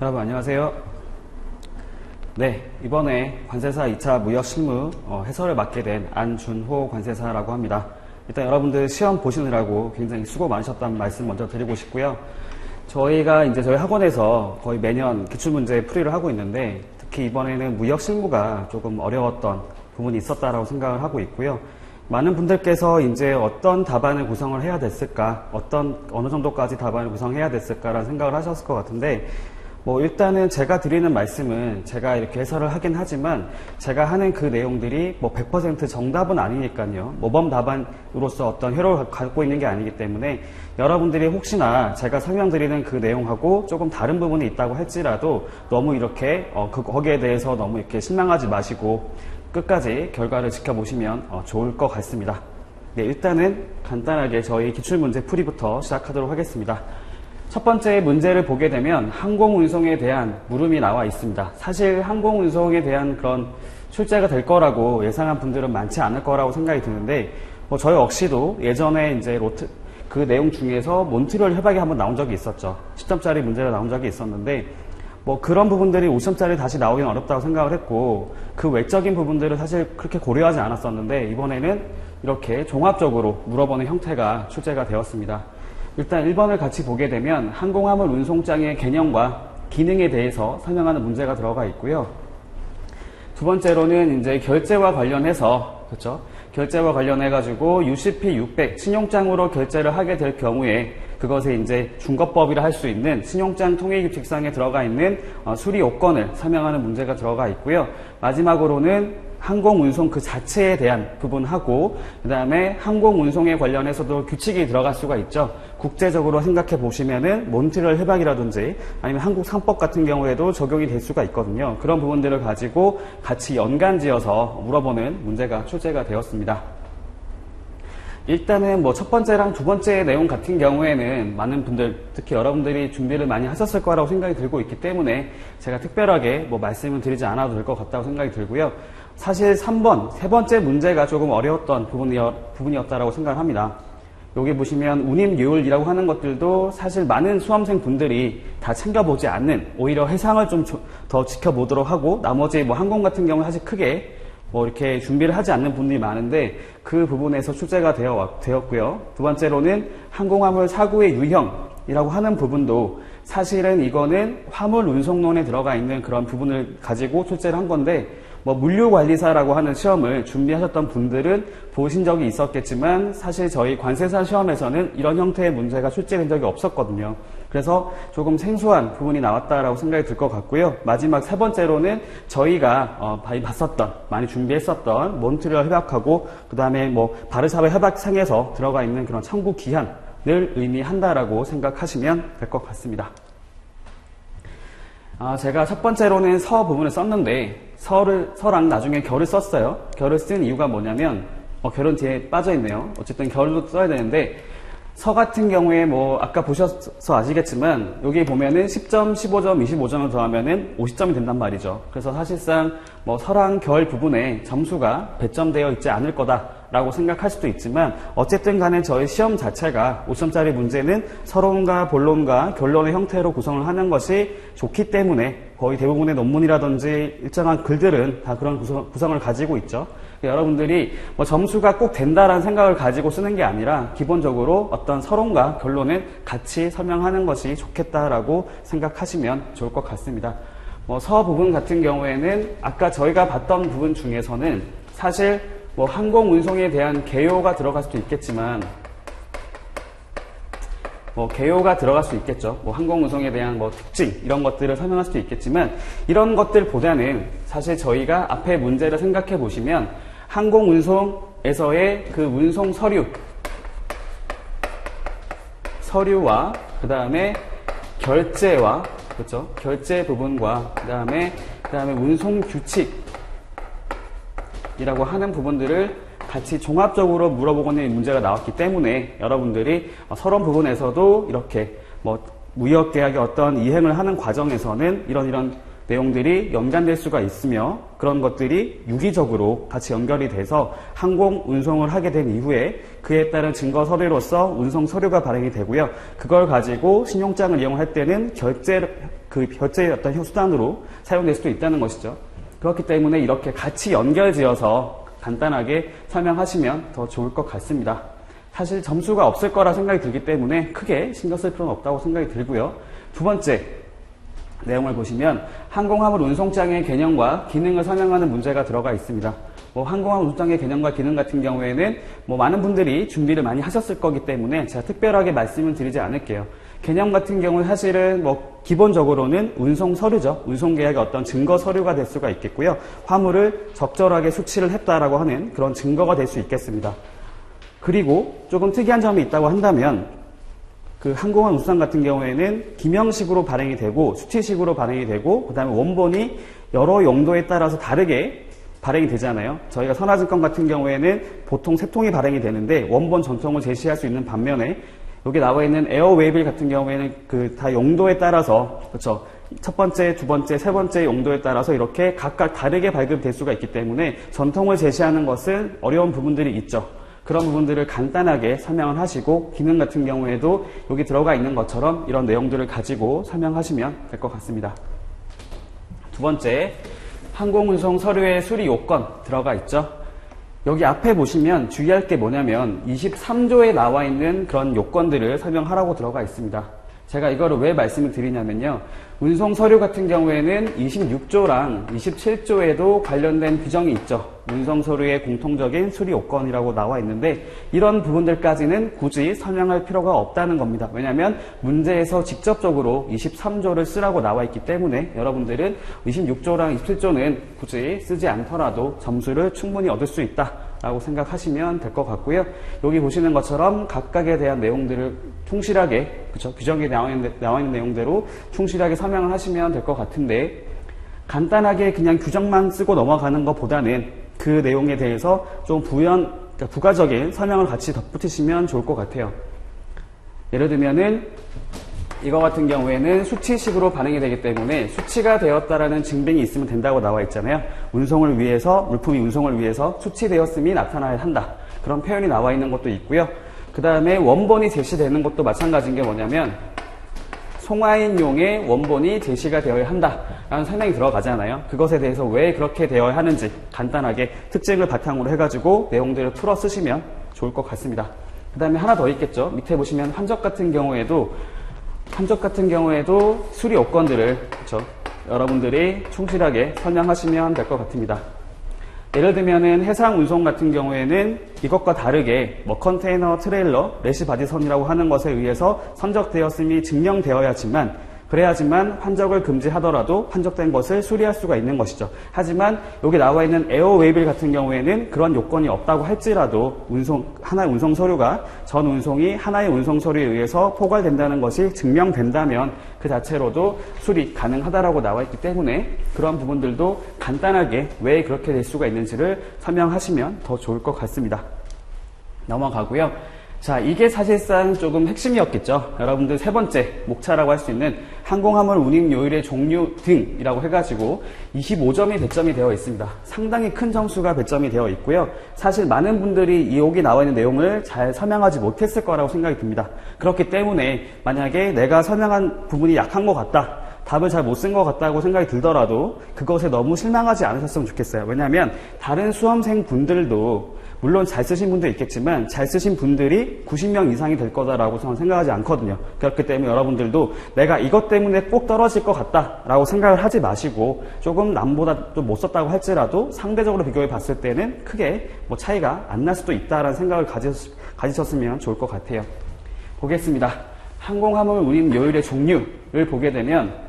여러분 안녕하세요. 네, 이번에 관세사 2차 무역실무 해설을 맡게 된 안준호 관세사라고 합니다. 일단 여러분들 시험 보시느라고 굉장히 수고 많으셨다는 말씀 먼저 드리고 싶고요. 저희가 이제 저희 학원에서 거의 매년 기출문제 풀이를 하고 있는데 특히 이번에는 무역실무가 조금 어려웠던 부분이 있었다라고 생각을 하고 있고요. 많은 분들께서 이제 어떤 답안을 구성을 해야 됐을까, 어느 정도까지 답안을 구성해야 됐을까라는 생각을 하셨을 것 같은데, 일단은 제가 드리는 말씀은 제가 이렇게 해설을 하긴 하지만 제가 하는 그 내용들이 100% 정답은 아니니까요. 모범 답안으로서 어떤 효력을 갖고 있는 게 아니기 때문에 여러분들이 혹시나 제가 설명드리는 그 내용하고 조금 다른 부분이 있다고 할지라도 너무 이렇게 거기에 대해서 너무 이렇게 실망하지 마시고 끝까지 결과를 지켜보시면 좋을 것 같습니다. 네, 일단은 간단하게 저희 기출문제 풀이부터 시작하도록 하겠습니다. 첫 번째 문제를 보게 되면 항공운송에 대한 물음이 나와 있습니다. 사실 항공운송에 대한 그런 출제가 될 거라고 예상한 분들은 많지 않을 거라고 생각이 드는데, 저희 역시도 예전에 이제 그 내용 중에서 몬트리올 협약이 한번 나온 적이 있었죠. 10점짜리 문제가 나온 적이 있었는데, 그런 부분들이 5점짜리 다시 나오기는 어렵다고 생각을 했고, 그 외적인 부분들을 사실 그렇게 고려하지 않았었는데, 이번에는 이렇게 종합적으로 물어보는 형태가 출제가 되었습니다. 일단 1번을 같이 보게 되면 항공화물 운송장의 개념과 기능에 대해서 설명하는 문제가 들어가 있고요. 두 번째로는 이제 결제와 관련해서, 그렇죠? 결제와 관련해가지고 UCP 600 신용장으로 결제를 하게 될 경우에 그것에 이제 중거법이라 할 수 있는 신용장 통일규칙상에 들어가 있는 수리 요건을 설명하는 문제가 들어가 있고요. 마지막으로는 항공운송 그 자체에 대한 부분하고 그 다음에 항공운송에 관련해서도 규칙이 들어갈 수가 있죠. 국제적으로 생각해 보시면은 몬트리올 협약이라든지 아니면 한국 상법 같은 경우에도 적용이 될 수가 있거든요. 그런 부분들을 가지고 같이 연관지어서 물어보는 문제가 출제가 되었습니다. 일단은 첫 번째랑 두 번째 내용 같은 경우에는 많은 분들, 특히 여러분들이 준비를 많이 하셨을 거라고 생각이 들고 있기 때문에 제가 특별하게 말씀을 드리지 않아도 될 것 같다고 생각이 들고요. 사실 3번, 세 번째 문제가 조금 어려웠던 부분이었다고 생각을 합니다. 여기 보시면 운임요율이라고 하는 것들도 사실 많은 수험생 분들이 다 챙겨보지 않는, 오히려 해상을 좀 더 지켜보도록 하고 나머지 항공 같은 경우는 사실 크게 이렇게 준비를 하지 않는 분들이 많은데 그 부분에서 출제가 되었고요. 두 번째로는 항공화물 사고의 유형이라고 하는 부분도 사실은 이거는 화물 운송론에 들어가 있는 그런 부분을 가지고 출제를 한 건데 물류관리사라고 하는 시험을 준비하셨던 분들은 보신 적이 있었겠지만 사실 저희 관세사 시험에서는 이런 형태의 문제가 출제된 적이 없었거든요. 그래서 조금 생소한 부분이 나왔다라고 생각이 들 것 같고요. 마지막 세 번째로는 저희가 많이 봤었던, 많이 준비했었던 몬트리올 협약하고 그 다음에 바르샤바 협약상에서 들어가 있는 그런 청구 기한을 의미한다라고 생각하시면 될 것 같습니다. 제가 첫 번째로는 서 부분을 썼는데 서랑 나중에 결을 썼어요. 결을 쓴 이유가 뭐냐면 결은 뒤에 빠져있네요. 어쨌든 결도 써야 되는데 서 같은 경우에 아까 보셔서 아시겠지만 여기 보면은 10점, 15점, 25점을 더하면은 50점이 된단 말이죠. 그래서 사실상 서랑 결 부분에 점수가 배점되어 있지 않을 거다라고 생각할 수도 있지만 어쨌든 간에 저희 시험 자체가 5점짜리 문제는 서론과 본론과 결론의 형태로 구성을 하는 것이 좋기 때문에 거의 대부분의 논문이라든지 일정한 글들은 다 그런 구성을 가지고 있죠. 여러분들이 점수가 꼭 된다라는 생각을 가지고 쓰는 게 아니라 기본적으로 어떤 서론과 결론을 같이 설명하는 것이 좋겠다라고 생각하시면 좋을 것 같습니다. 서 부분 같은 경우에는 아까 저희가 봤던 부분 중에서는 사실 항공 운송에 대한 개요가 들어갈 수도 있겠지만 개요가 들어갈 수 있겠죠. 항공 운송에 대한 특징 이런 것들을 설명할 수도 있겠지만 이런 것들보다는 사실 저희가 앞에 문제를 생각해 보시면 항공 운송에서의 그 운송 서류와 그 다음에 결제와 그렇죠. 결제 부분과 그 다음에 운송 규칙이라고 하는 부분들을 같이 종합적으로 물어보고는 있는 문제가 나왔기 때문에 여러분들이 서론 부분에서도 이렇게 무역계약의 어떤 이행을 하는 과정에서는 이런 내용들이 연관될 수가 있으며 그런 것들이 유기적으로 같이 연결이 돼서 항공 운송을 하게 된 이후에 그에 따른 증거 서류로서 운송 서류가 발행이 되고요. 그걸 가지고 신용장을 이용할 때는 그 결제의 어떤 수단으로 사용될 수도 있다는 것이죠. 그렇기 때문에 이렇게 같이 연결지어서 간단하게 설명하시면 더 좋을 것 같습니다. 사실 점수가 없을 거라 생각이 들기 때문에 크게 신경 쓸 필요는 없다고 생각이 들고요. 두 번째 내용을 보시면 항공화물 운송장의 개념과 기능을 설명하는 문제가 들어가 있습니다. 항공화물 운송장의 개념과 기능 같은 경우에는 많은 분들이 준비를 많이 하셨을 거기 때문에 제가 특별하게 말씀을 드리지 않을게요. 개념 같은 경우는 사실은 기본적으로는 운송 서류죠. 운송 계약의 어떤 증거 서류가 될 수가 있겠고요. 화물을 적절하게 수치를 했다라고 하는 그런 증거가 될 수 있겠습니다. 그리고 조금 특이한 점이 있다고 한다면 그 항공화 운송 같은 경우에는 기명식으로 발행이 되고 수치식으로 발행이 되고 그 다음에 원본이 여러 용도에 따라서 다르게 발행이 되잖아요. 저희가 선화증권 같은 경우에는 보통 3통이 발행이 되는데 원본 전통을 제시할 수 있는 반면에 여기 나와 있는 에어웨이빌 같은 경우에는 그 다 용도에 따라서 그렇죠. 첫 번째, 두 번째, 세 번째 용도에 따라서 이렇게 각각 다르게 발급될 수가 있기 때문에 전통을 제시하는 것은 어려운 부분들이 있죠. 그런 부분들을 간단하게 설명을 하시고 기능 같은 경우에도 여기 들어가 있는 것처럼 이런 내용들을 가지고 설명하시면 될 것 같습니다. 두 번째, 항공운송 서류의 수리 요건 들어가 있죠. 여기 앞에 보시면 주의할 게 뭐냐면 23조에 나와 있는 그런 요건들을 설명하라고 들어가 있습니다. 제가 이거를 왜 말씀을 드리냐면요. 운송 서류 같은 경우에는 26조랑 27조에도 관련된 규정이 있죠. 운송 서류의 공통적인 수리 요건이라고 나와 있는데 이런 부분들까지는 굳이 설명할 필요가 없다는 겁니다. 왜냐하면 문제에서 직접적으로 23조를 쓰라고 나와 있기 때문에 여러분들은 26조랑 27조는 굳이 쓰지 않더라도 점수를 충분히 얻을 수 있다라고 생각하시면 될 것 같고요. 여기 보시는 것처럼 각각에 대한 내용들을 충실하게 그렇죠? 규정에 나와 있는 내용대로 충실하게 설명을 하시면 될 것 같은데 간단하게 그냥 규정만 쓰고 넘어가는 것보다는 그 내용에 대해서 좀 부가적인 설명을 같이 덧붙이시면 좋을 것 같아요. 예를 들면은 이거 같은 경우에는 수치식으로 반영이 되기 때문에 수치가 되었다라는 증빙이 있으면 된다고 나와 있잖아요. 운송을 위해서 물품이 운송을 위해서 수치되었음이 나타나야 한다. 그런 표현이 나와 있는 것도 있고요. 그 다음에 원본이 제시되는 것도 마찬가지인 게 뭐냐면 송화인용의 원본이 제시가 되어야 한다라는 설명이 들어가잖아요. 그것에 대해서 왜 그렇게 되어야 하는지 간단하게 특징을 바탕으로 해가지고 내용들을 풀어 쓰시면 좋을 것 같습니다. 그 다음에 하나 더 있겠죠. 밑에 보시면 환적 같은 경우에도 수리 요건들을 그렇죠? 여러분들이 충실하게 설명하시면 될 것 같습니다. 예를 들면은 해상 운송 같은 경우에는 이것과 다르게 컨테이너, 트레일러, 레시바디선이라고 하는 것에 의해서 선적되었음이 그래야지만 환적을 금지하더라도 환적된 것을 수리할 수가 있는 것이죠. 하지만 여기 나와 있는 에어웨이빌 같은 경우에는 그런 요건이 없다고 할지라도 하나의 운송 서류가 전 운송이 하나의 운송 서류에 의해서 포괄된다는 것이 증명된다면 그 자체로도 수리 가능하다라고 나와 있기 때문에 그런 부분들도 간단하게 왜 그렇게 될 수가 있는지를 설명하시면 더 좋을 것 같습니다. 넘어가고요. 자, 이게 사실상 조금 핵심이었겠죠. 여러분들 세 번째 목차라고 할 수 있는 항공화물 운임 요일의 종류 등이라고 해가지고 25점이 배점이 되어 있습니다. 상당히 큰 점수가 배점이 되어 있고요. 사실 많은 분들이 여기 나와 있는 내용을 잘 설명하지 못했을 거라고 생각이 듭니다. 그렇기 때문에 만약에 내가 설명한 부분이 약한 것 같다, 답을 잘 못 쓴 것 같다고 생각이 들더라도 그것에 너무 실망하지 않으셨으면 좋겠어요. 왜냐하면 다른 수험생 분들도 물론 잘 쓰신 분도 있겠지만 잘 쓰신 분들이 90명 이상이 될 거다라고 저는 생각하지 않거든요. 그렇기 때문에 여러분들도 내가 이것 때문에 꼭 떨어질 것 같다라고 생각을 하지 마시고 조금 남보다 좀 못 썼다고 할지라도 상대적으로 비교해 봤을 때는 크게 차이가 안 날 수도 있다라는 생각을 가지셨으면 좋을 것 같아요. 보겠습니다. 항공화물 운임 요일의 종류를 보게 되면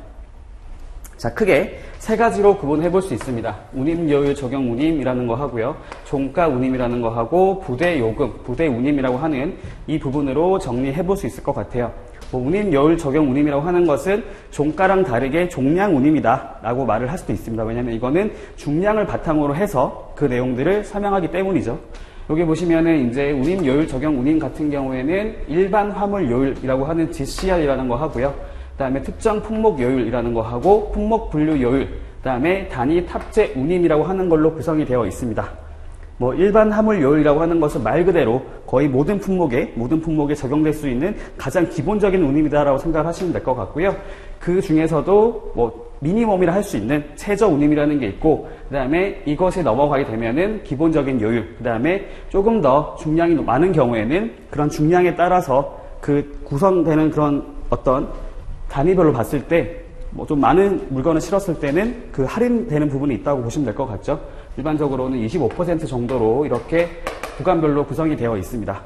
자, 크게 세 가지로 구분해 볼 수 있습니다. 운임 요일 적용 운임이라는 거 하고요. 종가 운임이라는 거 하고 부대 요금, 부대 운임이라고 하는 이 부분으로 정리해 볼 수 있을 것 같아요. 운임 요일 적용 운임이라고 하는 것은 종가랑 다르게 종량 운임이다 라고 말을 할 수도 있습니다. 왜냐하면 이거는 중량을 바탕으로 해서 그 내용들을 설명하기 때문이죠. 여기 보시면은 이제 운임 요일 적용 운임 같은 경우에는 일반 화물 요일이라고 하는 GCR이라는 거 하고요. 그 다음에 특정 품목 요일이라는 거 하고 품목 분류 요일, 그 다음에 단위 탑재 운임이라고 하는 걸로 구성이 되어 있습니다. 뭐 일반 화물 요율이라고 하는 것은 말 그대로 거의 모든 품목에 적용될 수 있는 가장 기본적인 운임이다라고 생각을 하시면 될 것 같고요. 그 중에서도 뭐 미니멈이라 할 수 있는 최저 운임이라는 게 있고, 그 다음에 이것이 넘어가게 되면은 기본적인 요율, 그 다음에 조금 더 중량이 많은 경우에는 그런 중량에 따라서 그 구성되는 그런 어떤 단위별로 봤을 때 뭐 좀 많은 물건을 실었을 때는 그 할인되는 부분이 있다고 보시면 될 것 같죠. 일반적으로는 25% 정도로 이렇게 구간별로 구성이 되어 있습니다.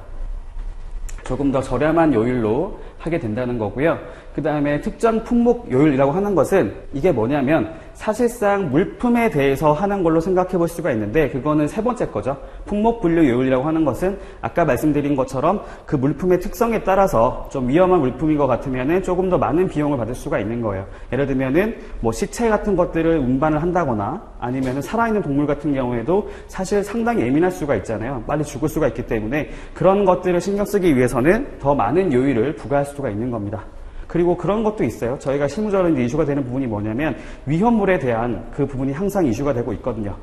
조금 더 저렴한 요율로 하게 된다는 거고요. 그 다음에 특정 품목 요율이라고 하는 것은 이게 뭐냐면 사실상 물품에 대해서 하는 걸로 생각해 볼 수가 있는데, 그거는 세 번째 거죠. 품목 분류 요율이라고 하는 것은 아까 말씀드린 것처럼 그 물품의 특성에 따라서 좀 위험한 물품인 것 같으면은 조금 더 많은 비용을 받을 수가 있는 거예요. 예를 들면은 뭐 시체 같은 것들을 운반을 한다거나 아니면은 살아있는 동물 같은 경우에도 사실 상당히 예민할 수가 있잖아요. 빨리 죽을 수가 있기 때문에 그런 것들을 신경 쓰기 위해서는 더 많은 요율을 부과할 수가 있는 겁니다. 그리고 그런 것도 있어요. 저희가 실무적으로 이슈가 되는 부분이 뭐냐면 위험물에 대한 그 부분이 항상 이슈가 되고 있거든요.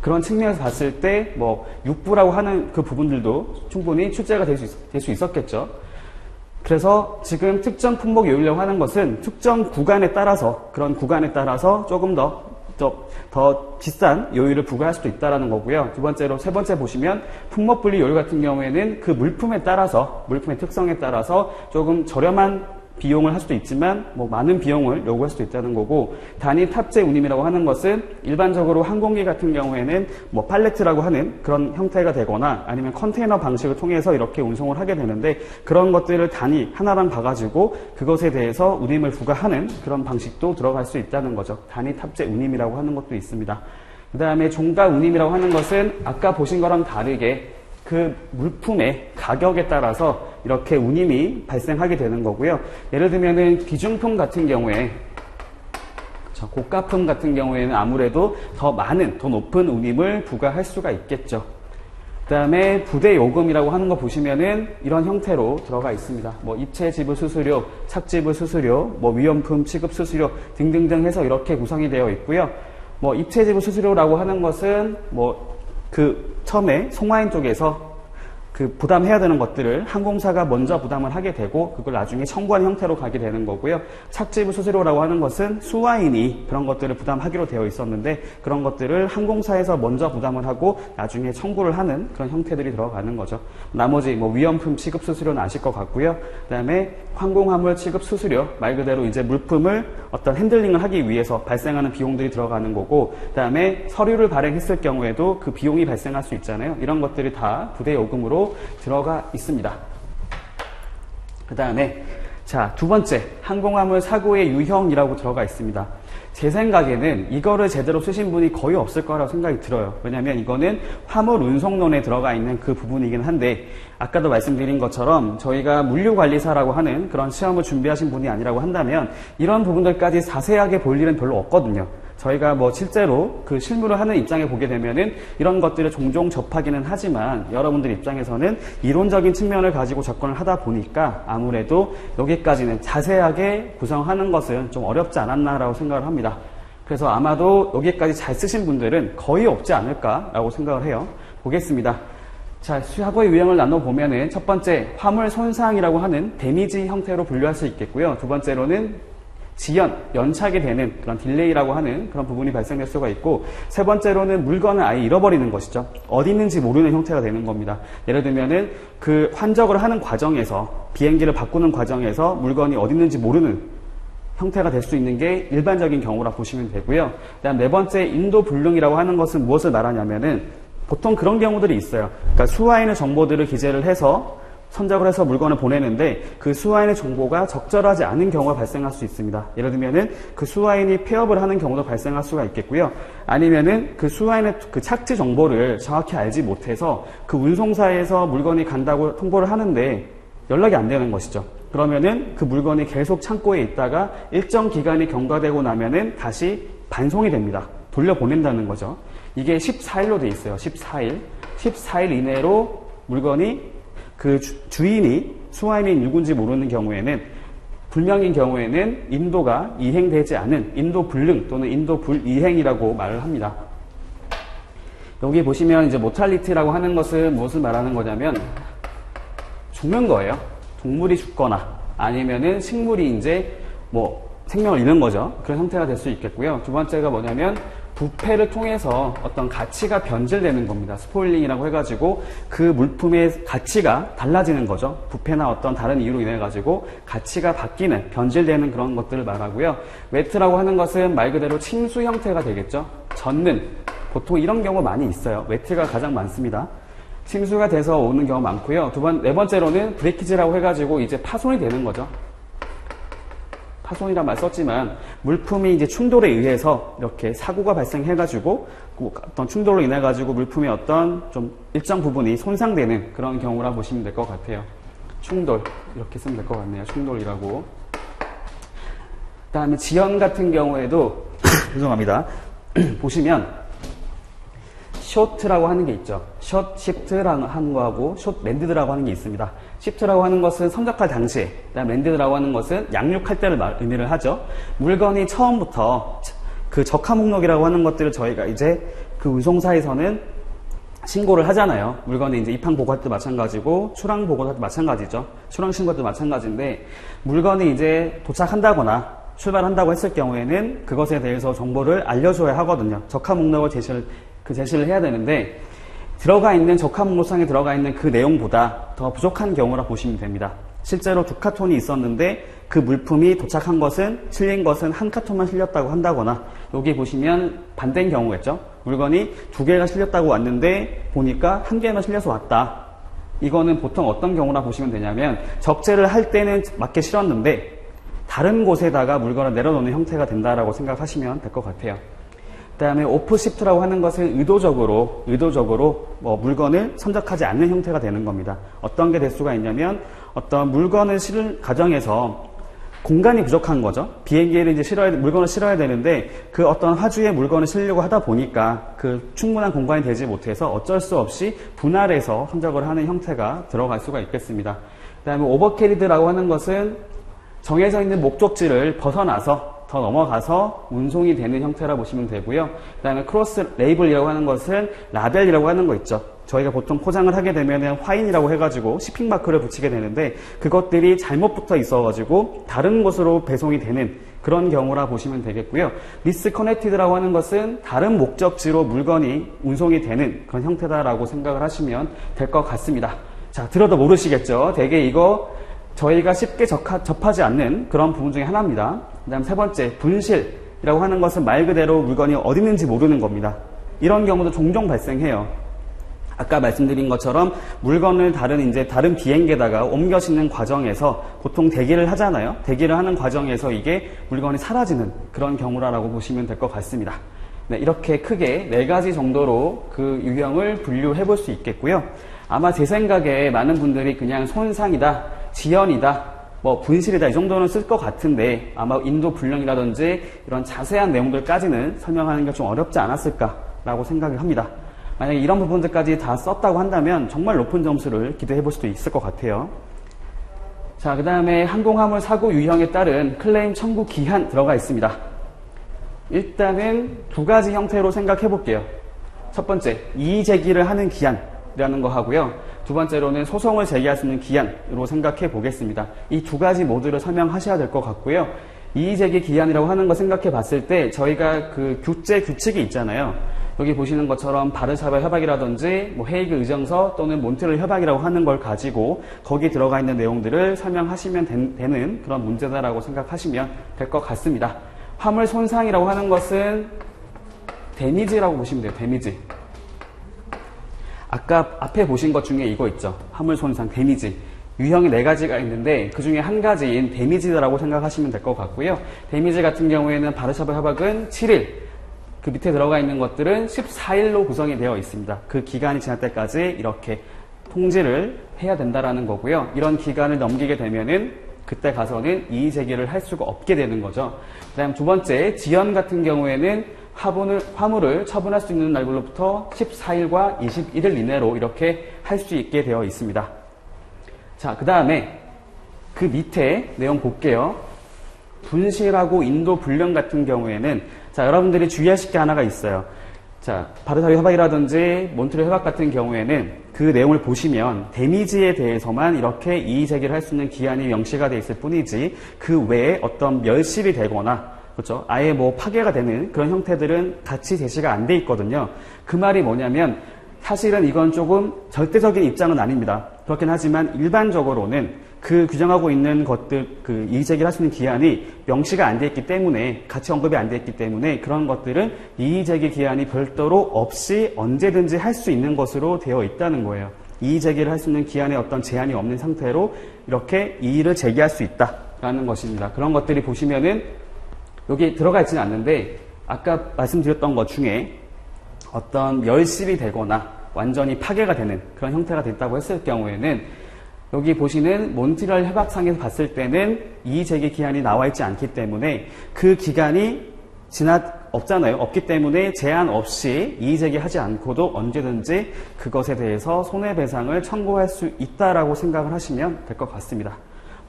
그런 측면에서 봤을 때 뭐 육부라고 하는 그 부분들도 충분히 출제가 될 수 있었겠죠. 그래서 지금 특정 품목 요율이라고 하는 것은 특정 구간에 따라서, 그런 구간에 따라서 조금 더 비싼 요율을 부과할 수도 있다는 거고요. 두 번째로, 세 번째 보시면 품목 분리 요율 같은 경우에는 그 물품에 따라서, 물품의 특성에 따라서 조금 저렴한 비용을 할 수도 있지만 뭐 많은 비용을 요구할 수도 있다는 거고, 단위 탑재 운임이라고 하는 것은 일반적으로 항공기 같은 경우에는 뭐 팔레트라고 하는 그런 형태가 되거나 아니면 컨테이너 방식을 통해서 이렇게 운송을 하게 되는데, 그런 것들을 단위 하나랑 봐가지고 그것에 대해서 운임을 부과하는 그런 방식도 들어갈 수 있다는 거죠. 단위 탑재 운임이라고 하는 것도 있습니다. 그 다음에 종가 운임이라고 하는 것은 아까 보신 거랑 다르게 그 물품의 가격에 따라서 이렇게 운임이 발생하게 되는 거고요. 예를 들면은 기중품 같은 경우에, 고가품 같은 경우에는 아무래도 더 많은, 더 높은 운임을 부과할 수가 있겠죠. 그 다음에 부대 요금이라고 하는 거 보시면은 이런 형태로 들어가 있습니다. 뭐 입체 지불 수수료, 착지불 수수료, 뭐 위험품 취급 수수료 등등등 해서 이렇게 구성이 되어 있고요. 뭐 입체 지불 수수료라고 하는 것은 뭐 그 처음에 송화인 쪽에서 그 부담해야 되는 것들을 항공사가 먼저 부담을 하게 되고 그걸 나중에 청구한 형태로 가게 되는 거고요. 착지부 수수료라고 하는 것은 수화인이 그런 것들을 부담하기로 되어 있었는데 그런 것들을 항공사에서 먼저 부담을 하고 나중에 청구를 하는 그런 형태들이 들어가는 거죠. 나머지 뭐 위험품 취급 수수료는 아실 것 같고요. 그다음에 항공화물 취급 수수료, 말 그대로 이제 물품을 어떤 핸들링을 하기 위해서 발생하는 비용들이 들어가는 거고, 그다음에 서류를 발행했을 경우에도 그 비용이 발생할 수 있잖아요. 이런 것들이 다 부대 요금으로 들어가 있습니다. 그 다음에 자, 두 번째, 항공화물 사고의 유형이라고 들어가 있습니다. 제 생각에는 이거를 제대로 쓰신 분이 거의 없을 거라고 생각이 들어요. 왜냐하면 이거는 화물 운송론에 들어가 있는 그 부분이긴 한데, 아까도 말씀드린 것처럼 저희가 물류관리사라고 하는 그런 시험을 준비하신 분이 아니라고 한다면 이런 부분들까지 자세하게 볼 일은 별로 없거든요. 저희가 뭐 실제로 그 실무를 하는 입장에 보게 되면은 이런 것들을 종종 접하기는 하지만 여러분들 입장에서는 이론적인 측면을 가지고 접근을 하다 보니까 아무래도 여기까지는 자세하게 구성하는 것은 좀 어렵지 않았나라고 생각을 합니다. 그래서 아마도 여기까지 잘 쓰신 분들은 거의 없지 않을까라고 생각을 해요. 보겠습니다. 자, 사고의 유형을 나눠보면은 첫 번째, 화물 손상이라고 하는 데미지 형태로 분류할 수 있겠고요. 두 번째로는 지연, 연착이 되는 그런 딜레이라고 하는 그런 부분이 발생될 수가 있고, 세 번째로는 물건을 아예 잃어버리는 것이죠. 어디 있는지 모르는 형태가 되는 겁니다. 예를 들면은 그 환적을 하는 과정에서, 비행기를 바꾸는 과정에서 물건이 어디 있는지 모르는 형태가 될 수 있는 게 일반적인 경우라 보시면 되고요. 그다음 네 번째, 인도 불능이라고 하는 것은 무엇을 말하냐면은 보통 그런 경우들이 있어요. 그러니까 수화인의 정보들을 기재를 해서 선적을 해서 물건을 보내는데 그 수화인의 정보가 적절하지 않은 경우가 발생할 수 있습니다. 예를 들면은 그 수화인이 폐업을 하는 경우도 발생할 수가 있겠고요. 아니면은 그 수화인의 그 착지 정보를 정확히 알지 못해서 그 운송사에서 물건이 간다고 통보를 하는데 연락이 안 되는 것이죠. 그러면은 그 물건이 계속 창고에 있다가 일정 기간이 경과되고 나면은 다시 반송이 됩니다. 돌려보낸다는 거죠. 이게 14일로 돼 있어요. 14일 이내로 물건이 그 주인이 수화인이 누군지 모르는 경우에는, 불명인 경우에는 인도가 이행되지 않은 인도 불능 또는 인도 불이행이라고 말을 합니다. 여기 보시면 이제 모탈리티라고 하는 것은 무엇을 말하는 거냐면 죽는 거예요. 동물이 죽거나 아니면은 식물이 이제 뭐 생명을 잃는 거죠. 그런 형태가 될 수 있겠고요. 두 번째가 뭐냐면 부패를 통해서 어떤 가치가 변질되는 겁니다. 스포일링이라고 해가지고 그 물품의 가치가 달라지는 거죠. 부패나 어떤 다른 이유로 인해 가지고 가치가 바뀌는, 변질되는 그런 것들을 말하고요. 웨트라고 하는 것은 말 그대로 침수 형태가 되겠죠. 젖는, 보통 이런 경우 많이 있어요. 웨트가 가장 많습니다. 침수가 돼서 오는 경우 많고요. 네 번째로는 브레이키지라고 해가지고 이제 파손이 되는 거죠. 파손이란 말 썼지만 물품이 이제 충돌에 의해서 이렇게 사고가 발생해가지고 어떤 충돌로 인해가지고 물품의 어떤 좀 일정 부분이 손상되는 그런 경우라 보시면 될 것 같아요. 충돌 이렇게 쓰면 될 것 같네요. 충돌이라고. 그다음에 지연 같은 경우에도 죄송합니다. 보시면 숏라고 하는 게 있죠. 숏 시프트라고 하는 거하고 숏 랜디드라고 하는 게 있습니다. 시프트라고 하는 것은 선적할 당시에, 그다음 랜디드라고 하는 것은 양육할 때를 의미를 하죠. 물건이 처음부터 그 적하 목록이라고 하는 것들을 저희가 이제 그 운송사에서는 신고를 하잖아요. 물건이 이제 입항 보고할 때 마찬가지고 출항 보고할 때 마찬가지죠. 출항 신고할 때 마찬가지인데 물건이 이제 도착한다거나 출발한다고 했을 경우에는 그것에 대해서 정보를 알려줘야 하거든요. 적하 목록을 제시를 해야 되는데 들어가 있는 적하 목록상에 들어가 있는 그 내용보다 더 부족한 경우라 보시면 됩니다. 실제로 2카톤이 있었는데 그 물품이 도착한 것은 실린 것은 1카톤만 실렸다고 한다거나 여기 보시면 반대인 경우겠죠. 물건이 2개가 실렸다고 왔는데 보니까 1개만 실려서 왔다. 이거는 보통 어떤 경우라 보시면 되냐면 적재를 할 때는 맞게 실었는데 다른 곳에다가 물건을 내려놓는 형태가 된다라고 생각하시면 될 것 같아요. 그 다음에 오프시프트라고 하는 것은 의도적으로 물건을 선적하지 않는 형태가 되는 겁니다. 어떤 게 될 수가 있냐면 어떤 물건을 실을 과정에서 공간이 부족한 거죠. 비행기를 이제 물건을 실어야 되는데 그 어떤 화주에 물건을 실으려고 하다 보니까 그 충분한 공간이 되지 못해서 어쩔 수 없이 분할해서 선적을 하는 형태가 들어갈 수가 있겠습니다. 그 다음에 오버캐리드라고 하는 것은 정해져 있는 목적지를 벗어나서 더 넘어가서 운송이 되는 형태라 보시면 되고요. 그 다음에 크로스 레이블이라고 하는 것은 라벨이라고 하는 거 있죠. 저희가 보통 포장을 하게 되면 화인이라고 해가지고 shipping 마크를 붙이게 되는데 그것들이 잘못 붙어 있어가지고 다른 곳으로 배송이 되는 그런 경우라 보시면 되겠고요. 미스커넥티드라고 하는 것은 다른 목적지로 물건이 운송이 되는 그런 형태다라고 생각을 하시면 될 것 같습니다. 자, 들어도 모르시겠죠? 되게 이거 저희가 쉽게 접하지 않는 그런 부분 중에 하나입니다. 그 다음 세 번째, 분실이라고 하는 것은 말 그대로 물건이 어디 있는지 모르는 겁니다. 이런 경우도 종종 발생해요. 아까 말씀드린 것처럼 물건을 다른 비행기에다가 옮겨 싣는 과정에서 보통 대기를 하잖아요. 대기를 하는 과정에서 이게 물건이 사라지는 그런 경우라고 보시면 될 것 같습니다. 네, 이렇게 크게 4가지 정도로 그 유형을 분류해 볼 수 있겠고요. 아마 제 생각에 많은 분들이 그냥 손상이다, 지연이다, 분실이다 이 정도는 쓸 것 같은데 아마 인도 불량이라든지 이런 자세한 내용들까지는 설명하는 게 좀 어렵지 않았을까라고 생각을 합니다. 만약에 이런 부분들까지 다 썼다고 한다면 정말 높은 점수를 기대해 볼 수도 있을 것 같아요. 자, 그 다음에 항공화물 사고 유형에 따른 클레임 청구 기한 들어가 있습니다. 일단은 2가지 형태로 생각해 볼게요. 첫 번째, 이의 제기를 하는 기한이라는 거 하고요. 두 번째로는 소송을 제기할 수 있는 기한으로 생각해 보겠습니다. 이 2가지 모두를 설명하셔야 될 것 같고요. 이의 제기 기한이라고 하는 거 생각해 봤을 때 저희가 그 교체 규칙이 있잖아요. 여기 보시는 것처럼 바르샤바 협약이라든지 헤이그 의정서 또는 몬트리올 협약이라고 하는 걸 가지고 거기 들어가 있는 내용들을 설명하시면 되는 그런 문제다라고 생각하시면 될 것 같습니다. 화물 손상이라고 하는 것은 데미지라고 보시면 돼요. 데미지. 아까 앞에 보신 것 중에 이거 있죠. 화물 손상, 데미지. 유형이 4가지가 있는데 그 중에 한 가지인 데미지라고 생각하시면 될 것 같고요. 데미지 같은 경우에는 바르샤바 협약은 7일, 그 밑에 들어가 있는 것들은 14일로 구성이 되어 있습니다. 그 기간이 지날 때까지 이렇게 통지를 해야 된다라는 거고요. 이런 기간을 넘기게 되면은 그때 가서는 이의 제기를 할 수가 없게 되는 거죠. 그 다음 두 번째, 지연 같은 경우에는 화물을 처분할 수 있는 날로부터 14일과 21일 이내로 이렇게 할 수 있게 되어 있습니다. 자, 그 다음에 그 밑에 내용 볼게요. 분실하고 인도 불량 같은 경우에는 자, 여러분들이 주의하실 게 하나가 있어요. 자, 바르사유 협약이라든지 몬트리올 협약 같은 경우에는 그 내용을 보시면 데미지에 대해서만 이렇게 이의 제기를 할 수 있는 기한이 명시가 돼 있을 뿐이지 그 외에 어떤 멸실이 되거나 그렇죠? 아예 뭐 파괴가 되는 그런 형태들은 같이 제시가 안 돼 있거든요. 그 말이 뭐냐면 사실은 이건 조금 절대적인 입장은 아닙니다. 그렇긴 하지만 일반적으로는 그 규정하고 있는 것들, 그 이의 제기를 할 수 있는 기한이 명시가 안 돼 있기 때문에, 같이 언급이 안 돼 있기 때문에 그런 것들은 이의 제기 기한이 별도로 없이 언제든지 할 수 있는 것으로 되어 있다는 거예요. 이의 제기를 할 수 있는 기한에 어떤 제한이 없는 상태로 이렇게 이의를 제기할 수 있다라는 것입니다. 그런 것들이 보시면은 여기 들어가 있지는 않는데 아까 말씀드렸던 것 중에 어떤 멸실이 되거나 완전히 파괴가 되는 그런 형태가 됐다고 했을 경우에는 여기 보시는 몬트리올 협약상에서 봤을 때는 이의 제기 기한이 나와 있지 않기 때문에 그 기간이 없잖아요. 없기 때문에 제한 없이 이의 제기하지 않고도 언제든지 그것에 대해서 손해배상을 청구할 수 있다라고 생각을 하시면 될 것 같습니다.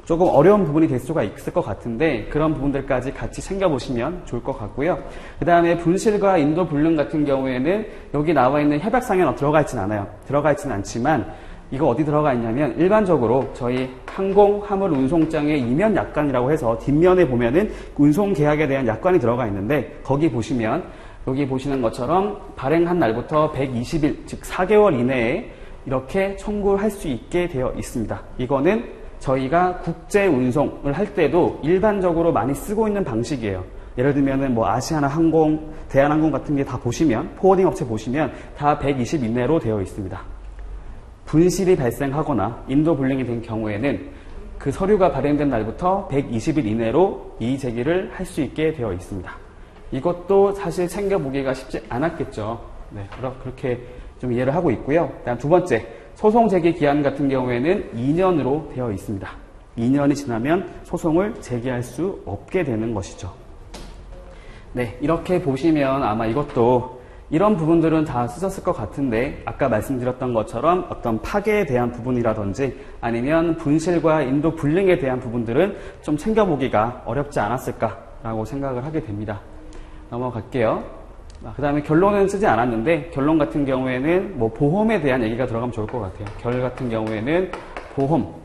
조금 어려운 부분이 될 수가 있을 것 같은데 그런 부분들까지 같이 챙겨보시면 좋을 것 같고요. 그 다음에 분실과 인도 불능 같은 경우에는 여기 나와 있는 협약상에는 들어가 있지는 않아요. 들어가 있지는 않지만 이거 어디 들어가 있냐면 일반적으로 저희 항공, 화물 운송장의 이면 약관이라고 해서 뒷면에 보면은 운송 계약에 대한 약관이 들어가 있는데 거기 보시면 여기 보시는 것처럼 발행한 날부터 120일, 즉 4개월 이내에 이렇게 청구할 수 있게 되어 있습니다. 이거는 저희가 국제 운송을 할 때도 일반적으로 많이 쓰고 있는 방식이에요. 예를 들면은 뭐 아시아나 항공, 대한항공 같은 게 다 보시면 포워딩 업체 보시면 다 120 이내로 되어 있습니다. 분실이 발생하거나 인도 불능이 된 경우에는 그 서류가 발행된 날부터 120일 이내로 이의 제기를 할 수 있게 되어 있습니다. 이것도 사실 챙겨보기가 쉽지 않았겠죠. 네, 그렇게 좀 이해를 하고 있고요. 다음 두 번째, 소송 제기 기한 같은 경우에는 2년으로 되어 있습니다. 2년이 지나면 소송을 제기할 수 없게 되는 것이죠. 네, 이렇게 보시면 아마 이것도 이런 부분들은 다 쓰셨을 것 같은데 아까 말씀드렸던 것처럼 어떤 파괴에 대한 부분이라든지 아니면 분실과 인도 불능에 대한 부분들은 좀 챙겨보기가 어렵지 않았을까라고 생각을 하게 됩니다. 넘어갈게요. 그 다음에 결론은 쓰지 않았는데 결론 같은 경우에는 뭐 보험에 대한 얘기가 들어가면 좋을 것 같아요. 결 같은 경우에는 보험.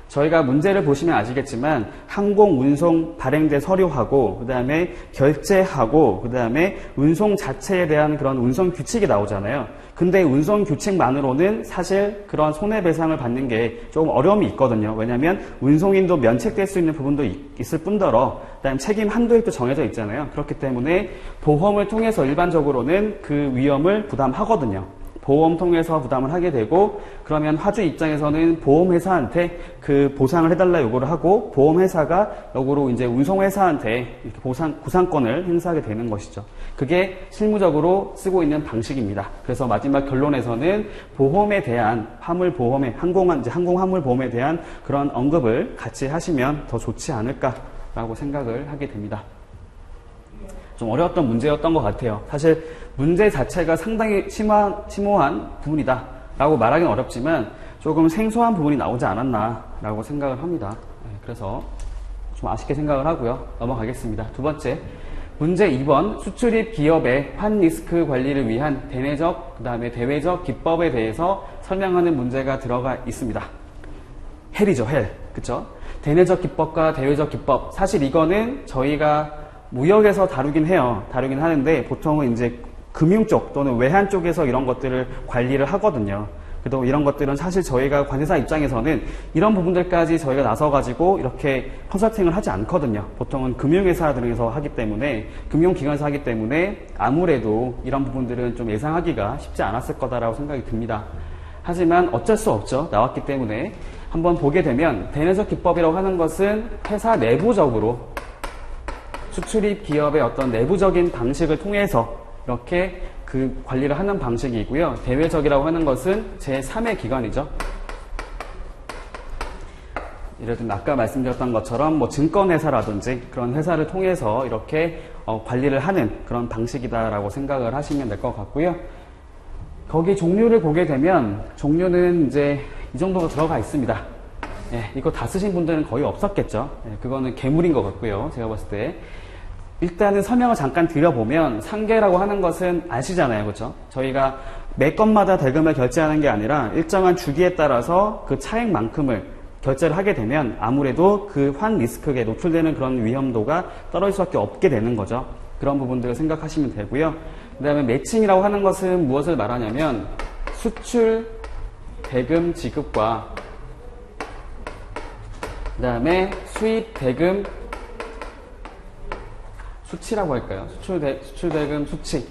저희가 문제를 보시면 아시겠지만 항공 운송 발행된 서류하고 그 다음에 결제하고 그 다음에 운송 자체에 대한 그런 운송 규칙이 나오잖아요. 근데 운송 규칙만으로는 사실 그런 손해배상을 받는 게 조금 어려움이 있거든요. 왜냐하면 운송인도 면책될 수 있는 부분도 있을 뿐더러 그다음 책임 한도액도 정해져 있잖아요. 그렇기 때문에 보험을 통해서 일반적으로는 그 위험을 부담하거든요. 보험 통해서 부담을 하게 되고 그러면 화주 입장에서는 보험회사한테 그 보상을 해달라 요구를 하고 보험회사가 역으로 이제 운송회사한테 이렇게 구상권을 행사하게 되는 것이죠. 그게 실무적으로 쓰고 있는 방식입니다. 그래서 마지막 결론에서는 보험에 대한 화물보험에 항공 화물보험에 대한 그런 언급을 같이 하시면 더 좋지 않을까라고 생각을 하게 됩니다. 좀 어려웠던 문제였던 것 같아요. 사실 문제 자체가 상당히 심오한 부분이다 라고 말하기는 어렵지만 조금 생소한 부분이 나오지 않았나 라고 생각을 합니다. 그래서 좀 아쉽게 생각을 하고요. 넘어가겠습니다. 두 번째, 문제 2번 수출입 기업의 환리스크 관리를 위한 대내적 그다음에 대외적 기법에 대해서 설명하는 문제가 들어가 있습니다. 헬이죠, 헬. 그쵸? 대내적 기법과 대외적 기법. 사실 이거는 저희가 무역에서 다루긴 하는데 보통은 이제 금융 쪽 또는 외환 쪽에서 이런 것들을 관리를 하거든요. 그래도 이런 것들은 사실 저희가 관세사 입장에서는 이런 부분들까지 저희가 나서가지고 이렇게 컨설팅을 하지 않거든요. 보통은 금융회사들에서 하기 때문에, 금융기관에서 하기 때문에 아무래도 이런 부분들은 좀 예상하기가 쉽지 않았을 거다라고 생각이 듭니다. 하지만 어쩔 수 없죠. 나왔기 때문에. 한번 보게 되면 대내적 기법이라고 하는 것은 회사 내부적으로 수출입 기업의 어떤 내부적인 방식을 통해서 이렇게 그 관리를 하는 방식이고요. 대외적이라고 하는 것은 제3의 기관이죠. 예를 들면 아까 말씀드렸던 것처럼 뭐 증권회사라든지 그런 회사를 통해서 이렇게 관리를 하는 그런 방식이다라고 생각을 하시면 될 것 같고요. 거기 종류를 보게 되면 종류는 이제 이 정도가 들어가 있습니다. 이거 다 쓰신 분들은 거의 없었겠죠. 그거는 괴물인 것 같고요. 제가 봤을 때. 일단은 설명을 잠깐 드려보면 상계라고 하는 것은 아시잖아요. 그렇죠? 저희가 매 건마다 대금을 결제하는 게 아니라 일정한 주기에 따라서 그 차액만큼을 결제를 하게 되면 아무래도 그 환 리스크에 노출되는 그런 위험도가 떨어질 수밖에 없게 되는 거죠. 그런 부분들을 생각하시면 되고요. 그 다음에 매칭이라고 하는 것은 무엇을 말하냐면 수출 대금 지급과 그 다음에 수입 대금 수치라고 할까요? 수출 대금 수치,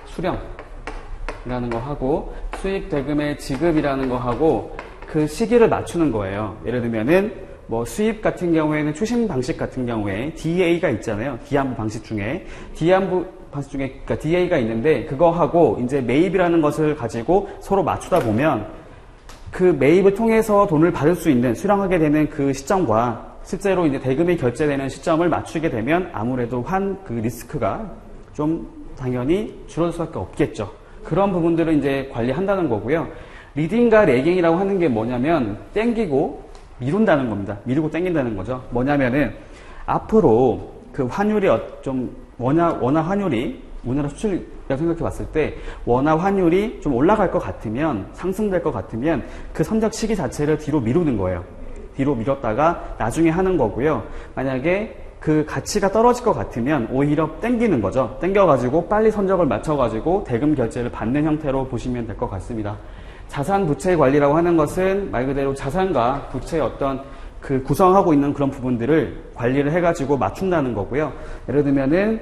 수령이라는 거 하고 수입 대금의 지급이라는 거 하고 그 시기를 맞추는 거예요. 예를 들면은 뭐 수입 같은 경우에는 추심 방식 같은 경우에 DA가 있잖아요. 기한부 방식 중에 그러니까 DA가 있는데 그거하고 이제 매입이라는 것을 가지고 서로 맞추다 보면 그 매입을 통해서 돈을 받을 수 있는 수령하게 되는 그 시점과 실제로 이제 대금이 결제되는 시점을 맞추게 되면 아무래도 그 리스크가 좀 당연히 줄어들 수밖에 없겠죠. 그런 부분들을 이제 관리한다는 거고요. 리딩과 레깅이라고 하는 게 뭐냐면 땡기고 미룬다는 겁니다. 미루고 땡긴다는 거죠. 뭐냐면은 앞으로 그 환율이 좀 원화 환율이 우리나라 수출이라고 생각해 봤을 때 원화 환율이 좀 올라갈 것 같으면 상승될 것 같으면 그 선적 시기 자체를 뒤로 미루는 거예요. 뒤로 미뤘다가 나중에 하는 거고요. 만약에 그 가치가 떨어질 것 같으면 오히려 땡기는 거죠. 땡겨가지고 빨리 선적을 맞춰가지고 대금 결제를 받는 형태로 보시면 될 것 같습니다. 자산 부채 관리라고 하는 것은 말 그대로 자산과 부채의 어떤 그 구성하고 있는 그런 부분들을 관리를 해가지고 맞춘다는 거고요. 예를 들면은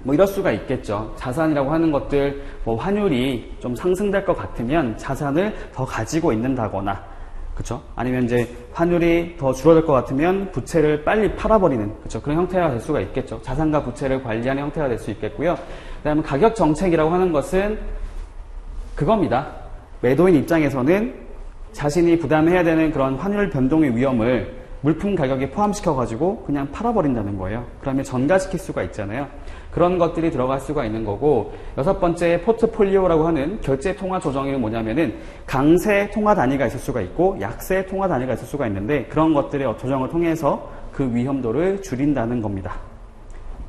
뭐 이럴 수가 있겠죠. 자산이라고 하는 것들 뭐 환율이 좀 상승될 것 같으면 자산을 더 가지고 있는다거나 그렇죠? 아니면 이제 환율이 더 줄어들 것 같으면 부채를 빨리 팔아버리는 그렇죠? 그런 형태가 될 수가 있겠죠. 자산과 부채를 관리하는 형태가 될 수 있겠고요. 그다음에 가격 정책이라고 하는 것은 그겁니다. 매도인 입장에서는 자신이 부담해야 되는 그런 환율 변동의 위험을 물품 가격에 포함시켜가지고 그냥 팔아버린다는 거예요. 그러면 전가시킬 수가 있잖아요. 그런 것들이 들어갈 수가 있는 거고, 여섯 번째 포트폴리오라고 하는 결제 통화 조정이 뭐냐면은 강세 통화 단위가 있을 수가 있고 약세 통화 단위가 있을 수가 있는데 그런 것들의 조정을 통해서 그 위험도를 줄인다는 겁니다.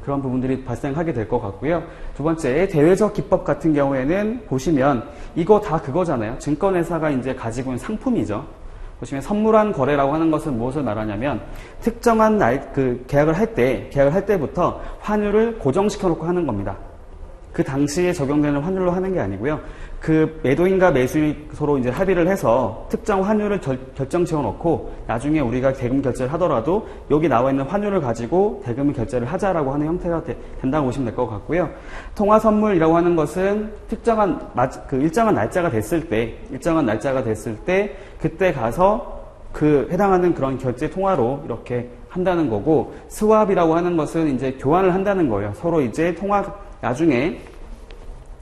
그런 부분들이 발생하게 될 것 같고요. 두 번째, 대외적 기법 같은 경우에는 보시면 이거 다 그거잖아요. 증권회사가 이제 가지고 있는 상품이죠. 보시면 선물환 거래라고 하는 것은 무엇을 말하냐면 특정한 계약을 할 때부터 환율을 고정시켜 놓고 하는 겁니다. 그 당시에 적용되는 환율로 하는 게 아니고요. 그 매도인과 매수인이 서로 이제 합의를 해서 특정 환율을 결정 지어 놓고 나중에 우리가 대금 결제를 하더라도 여기 나와 있는 환율을 가지고 대금 결제를 하자라고 하는 형태가 된다고 보시면 될 것 같고요. 통화 선물이라고 하는 것은 일정한 날짜가 됐을 때 그때 가서 그 해당하는 그런 결제 통화로 이렇게 한다는 거고, 스왑이라고 하는 것은 이제 교환을 한다는 거예요. 서로 이제 나중에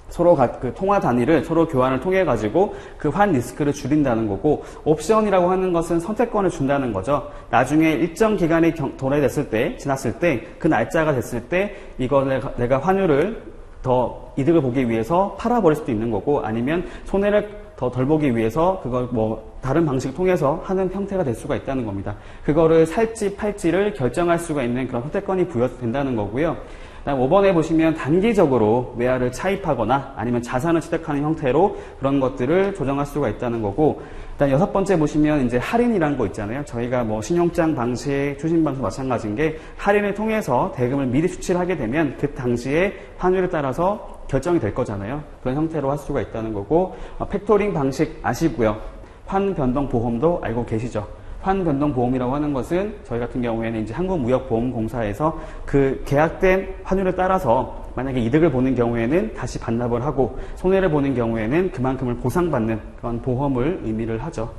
서로 그 통화 단위를 서로 교환을 통해 가지고 그 환 리스크를 줄인다는 거고, 옵션이라고 하는 것은 선택권을 준다는 거죠. 나중에 일정 기간이 지났을 때 그 날짜가 됐을 때 이거 내가 환율을 더 이득을 보기 위해서 팔아버릴 수도 있는 거고, 아니면 손해를 더 덜 보기 위해서 그걸 뭐 다른 방식을 통해서 하는 형태가 될 수가 있다는 겁니다. 그거를 살지 팔지를 결정할 수가 있는 그런 선택권이 부여된다는 거고요. 다음 5번에 보시면 단기적으로 외화를 차입하거나 아니면 자산을 취득하는 형태로 그런 것들을 조정할 수가 있다는 거고, 일단 여섯 번째 보시면 이제 할인이라는 거 있잖아요. 저희가 뭐 신용장 방식, 추심 방식 마찬가지인 게 할인을 통해서 대금을 미리 수취를 하게 되면 그 당시에 환율에 따라서 결정이 될 거잖아요. 그런 형태로 할 수가 있다는 거고, 팩토링 방식 아시고요. 환변동보험도 알고 계시죠? 환변동보험이라고 하는 것은 저희 같은 경우에는 이제 한국무역보험공사에서 그 계약된 환율에 따라서 만약에 이득을 보는 경우에는 다시 반납을 하고 손해를 보는 경우에는 그만큼을 보상받는 그런 보험을 의미를 하죠.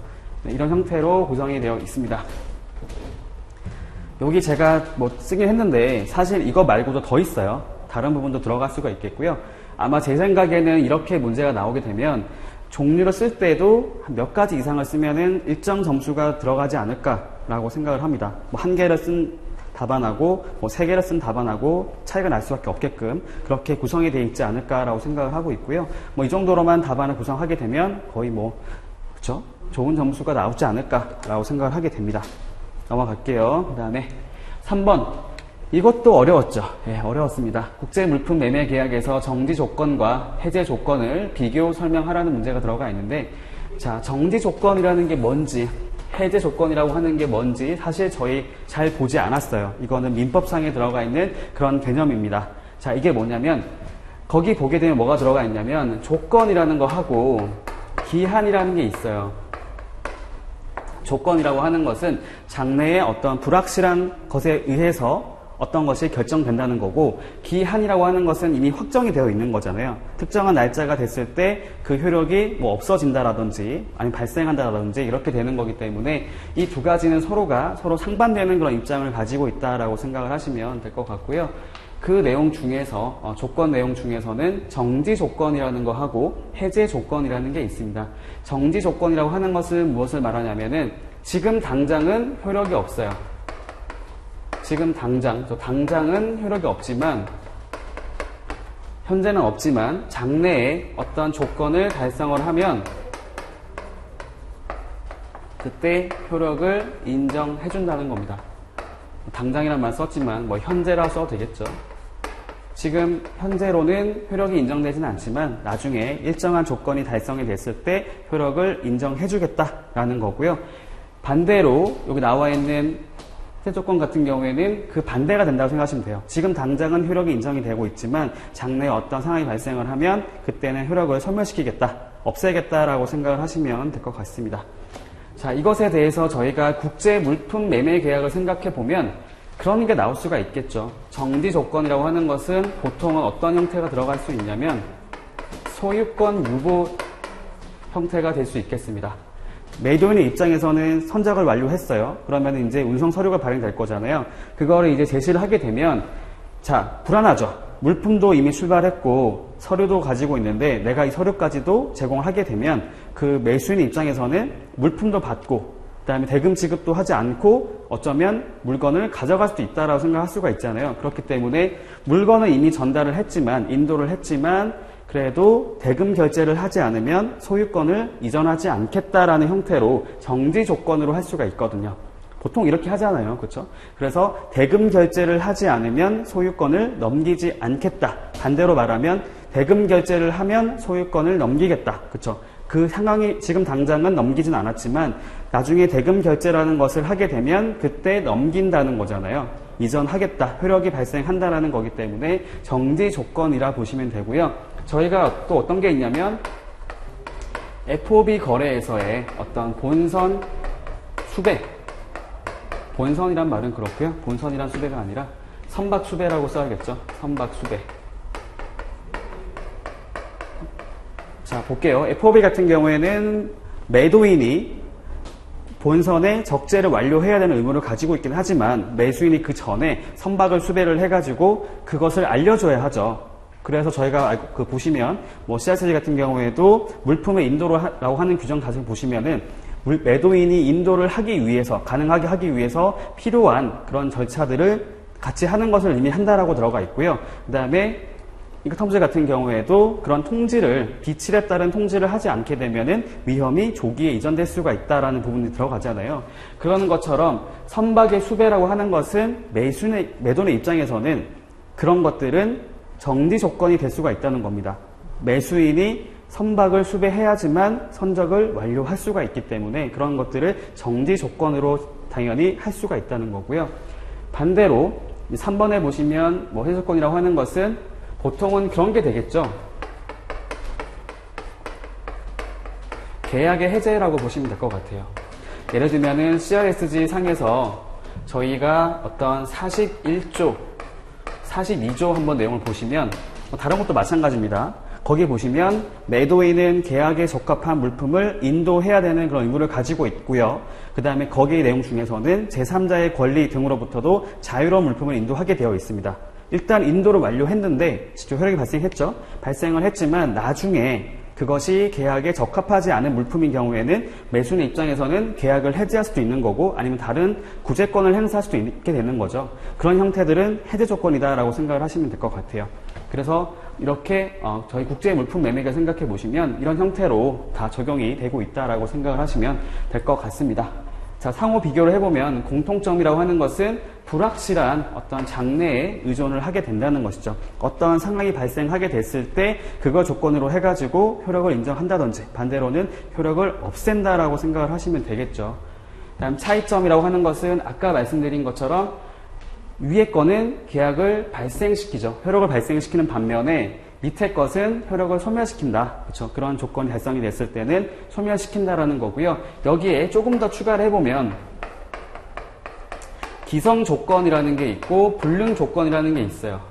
네, 이런 형태로 구성이 되어 있습니다. 여기 제가 뭐 쓰긴 했는데 사실 이거 말고도 더 있어요. 다른 부분도 들어갈 수가 있겠고요. 아마 제 생각에는 이렇게 문제가 나오게 되면 종류를 쓸 때도 몇 가지 이상을 쓰면은 일정 점수가 들어가지 않을까라고 생각을 합니다. 뭐 한 개를 쓴 답안하고 뭐 세 개를 쓴 답안하고 차이가 날 수밖에 없게끔 그렇게 구성이 되어 있지 않을까라고 생각을 하고 있고요. 뭐 이 정도로만 답안을 구성하게 되면 거의 그쵸? 좋은 점수가 나오지 않을까라고 생각을 하게 됩니다. 넘어갈게요. 그 다음에 3번 이것도 어려웠죠. 예, 어려웠습니다. 국제물품매매계약에서 정지 조건과 해제 조건을 비교 설명하라는 문제가 들어가 있는데, 자, 정지 조건이라는 게 뭔지, 해제 조건이라고 하는 게 뭔지 사실 저희 잘 보지 않았어요. 이거는 민법상에 들어가 있는 그런 개념입니다. 자, 이게 뭐냐면 거기 보게 되면 뭐가 들어가 있냐면 조건이라는 거 하고 기한이라는 게 있어요. 조건이라고 하는 것은 장래의 어떤 불확실한 것에 의해서 어떤 것이 결정된다는 거고, 기한이라고 하는 것은 이미 확정이 되어 있는 거잖아요. 특정한 날짜가 됐을 때 그 효력이 뭐 없어진다라든지 아니면 발생한다라든지 이렇게 되는 거기 때문에 이 두 가지는 서로 상반되는 그런 입장을 가지고 있다라고 생각을 하시면 될 것 같고요. 그 내용 중에서 조건 내용 중에서는 정지 조건이라는 거 하고 해제 조건이라는 게 있습니다. 정지 조건이라고 하는 것은 무엇을 말하냐면은 지금 당장은 효력이 없어요. 지금 당장은 효력이 없지만, 현재는 없지만 장래에 어떤 조건을 달성을 하면 그때 효력을 인정해 준다는 겁니다. 당장이란 말 썼지만 뭐 현재라 써도 되겠죠. 지금 현재로는 효력이 인정되지는 않지만 나중에 일정한 조건이 달성이 됐을 때 효력을 인정해 주겠다라는 거고요. 반대로 여기 나와 있는 해제 조건 같은 경우에는 그 반대가 된다고 생각하시면 돼요. 지금 당장은 효력이 인정이 되고 있지만 장래에 어떤 상황이 발생을 하면 그때는 효력을 소멸시키겠다, 없애겠다라고 생각을 하시면 될 것 같습니다. 자, 이것에 대해서 저희가 국제 물품 매매 계약을 생각해 보면 그런 게 나올 수가 있겠죠. 정지 조건이라고 하는 것은 보통은 어떤 형태가 들어갈 수 있냐면 소유권 유보 형태가 될 수 있겠습니다. 매도인의 입장에서는 선적을 완료했어요. 그러면 이제 운송 서류가 발행될 거잖아요. 그거를 이제 제시를 하게 되면, 자, 불안하죠. 물품도 이미 출발했고 서류도 가지고 있는데 내가 이 서류까지도 제공을 하게 되면 그 매수인의 입장에서는 물품도 받고 그다음에 대금 지급도 하지 않고 어쩌면 물건을 가져갈 수도 있다라고 생각할 수가 있잖아요. 그렇기 때문에 물건을 이미 전달을 했지만, 인도를 했지만 그래도 대금 결제를 하지 않으면 소유권을 이전하지 않겠다라는 형태로 정지 조건으로 할 수가 있거든요. 보통 이렇게 하잖아요. 그렇죠? 그래서 대금 결제를 하지 않으면 소유권을 넘기지 않겠다. 반대로 말하면 대금 결제를 하면 소유권을 넘기겠다. 그렇죠? 그 상황이 지금 당장은 넘기진 않았지만 나중에 대금 결제라는 것을 하게 되면 그때 넘긴다는 거잖아요. 이전하겠다, 효력이 발생한다라는 거기 때문에 정지 조건이라 보시면 되고요. 저희가 또 어떤 게 있냐면 FOB 거래에서의 어떤 본선 수배, 본선이란 말은 그렇고요. 본선이란 수배가 아니라 선박 수배라고 써야겠죠. 선박 수배. 자, 볼게요. FOB 같은 경우에는 매도인이 본선에 적재를 완료해야 되는 의무를 가지고 있긴 하지만 매수인이 그 전에 선박을 수배를 해가지고 그것을 알려줘야 하죠. 그래서 저희가 보시면 뭐 CRCG 같은 경우에도 물품의 인도라고 하는 규정 자세히 보시면은 매도인이 인도를 하기 위해서, 가능하게 하기 위해서 필요한 그런 절차들을 같이 하는 것을 이미 한다라고 들어가 있고요. 그 다음에 인커텀즈 같은 경우에도 그런 통지를, 비칠에 따른 통지를 하지 않게 되면은 위험이 조기에 이전될 수가 있다라는 부분이 들어가잖아요. 그런 것처럼 선박의 수배라고 하는 것은 매도인의 입장에서는 그런 것들은 정지 조건이 될 수가 있다는 겁니다. 매수인이 선박을 수배해야지만 선적을 완료할 수가 있기 때문에 그런 것들을 정지 조건으로 당연히 할 수가 있다는 거고요. 반대로 3번에 보시면 뭐 해제 조건이라고 하는 것은 보통은 그런 게 되겠죠. 계약의 해제라고 보시면 될 것 같아요. 예를 들면은 CRSG 상에서 저희가 어떤 41조, 42조 한번 내용을 보시면 다른 것도 마찬가지입니다. 거기 보시면 매도인은 계약에 적합한 물품을 인도해야 되는 그런 의무를 가지고 있고요. 그 다음에 거기의 내용 중에서는 제3자의 권리 등으로부터도 자유로운 물품을 인도하게 되어 있습니다. 일단 인도를 완료했는데 실제 효력이 발생했죠. 발생을 했지만 나중에 그것이 계약에 적합하지 않은 물품인 경우에는 매수인의 입장에서는 계약을 해지할 수도 있는 거고 아니면 다른 구제권을 행사할 수도 있게 되는 거죠. 그런 형태들은 해제 조건이다라고 생각을 하시면 될 것 같아요. 그래서 이렇게 저희 국제 물품 매매를 생각해 보시면 이런 형태로 다 적용이 되고 있다라고 생각을 하시면 될 것 같습니다. 자, 상호 비교를 해보면 공통점이라고 하는 것은 불확실한 어떤 장래에 의존을 하게 된다는 것이죠. 어떠한 상황이 발생하게 됐을 때 그거 조건으로 해가지고 효력을 인정한다든지 반대로는 효력을 없앤다라고 생각을 하시면 되겠죠. 다음 차이점이라고 하는 것은 아까 말씀드린 것처럼 위에 거는 계약을 발생시키죠. 효력을 발생시키는 반면에 밑에 것은 효력을 소멸시킨다. 그렇죠? 그런 조건이 달성이 됐을 때는 소멸시킨다라는 거고요. 여기에 조금 더 추가를 해보면 기성 조건이라는 게 있고 불능 조건이라는 게 있어요.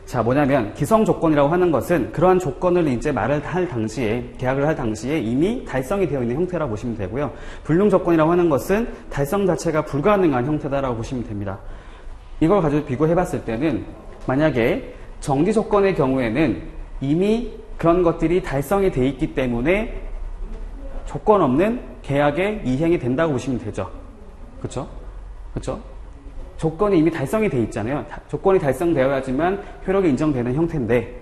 자, 뭐냐면 기성 조건이라고 하는 것은 그러한 조건을 이제 말을 할 당시에 계약을 할 당시에 이미 달성이 되어 있는 형태라고 보시면 되고요. 불능 조건이라고 하는 것은 달성 자체가 불가능한 형태다라고 보시면 됩니다. 이걸 가지고 비교해 봤을 때는 만약에 정지 조건의 경우에는 이미 그런 것들이 달성이 돼 있기 때문에 조건 없는 계약에 이행이 된다고 보시면 되죠. 그렇죠? 그렇죠? 조건이 이미 달성이 돼 있잖아요. 조건이 달성되어야지만 효력이 인정되는 형태인데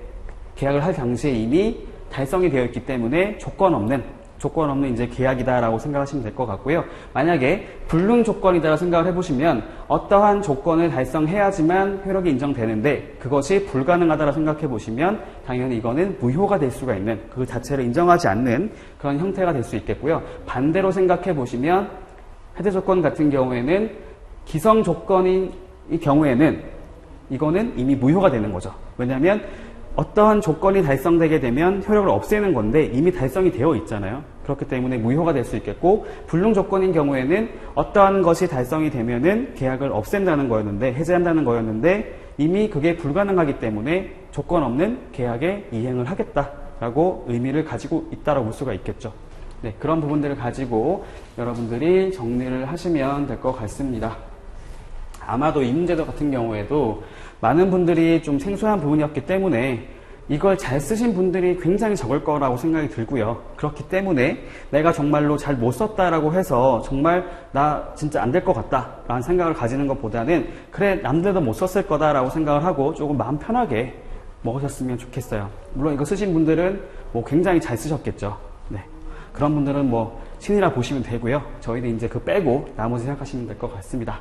계약을 할 당시에 이미 달성이 되어 있기 때문에 조건 없는 이제 계약이다라고 생각하시면 될 것 같고요. 만약에 불능 조건이다라고 생각을 해보시면 어떠한 조건을 달성해야지만 효력이 인정되는데 그것이 불가능하다라고 생각해 보시면 당연히 이거는 무효가 될 수가 있는 그 자체를 인정하지 않는 그런 형태가 될 수 있겠고요. 반대로 생각해 보시면 해제 조건 같은 경우에는 기성 조건인 이 경우에는 이거는 이미 무효가 되는 거죠. 왜냐하면 어떠한 조건이 달성되게 되면 효력을 없애는 건데 이미 달성이 되어 있잖아요. 그렇기 때문에 무효가 될 수 있겠고 불능 조건인 경우에는 어떠한 것이 달성이 되면은 계약을 없앤다는 거였는데 해제한다는 거였는데 이미 그게 불가능하기 때문에 조건 없는 계약에 이행을 하겠다라고 의미를 가지고 있다라고 볼 수가 있겠죠. 네, 그런 부분들을 가지고 여러분들이 정리를 하시면 될 것 같습니다. 아마도 이 문제들 같은 경우에도 많은 분들이 좀 생소한 부분이었기 때문에 이걸 잘 쓰신 분들이 굉장히 적을 거라고 생각이 들고요. 그렇기 때문에 내가 정말로 잘 못 썼다라고 해서 정말 나 진짜 안 될 것 같다 라는 생각을 가지는 것보다는 그래 남들도 못 썼을 거다라고 생각을 하고 조금 마음 편하게 먹으셨으면 좋겠어요. 물론 이거 쓰신 분들은 뭐 굉장히 잘 쓰셨겠죠. 네, 그런 분들은 뭐 신이라 보시면 되고요. 저희는 이제 그 빼고 나머지 생각하시면 될 것 같습니다.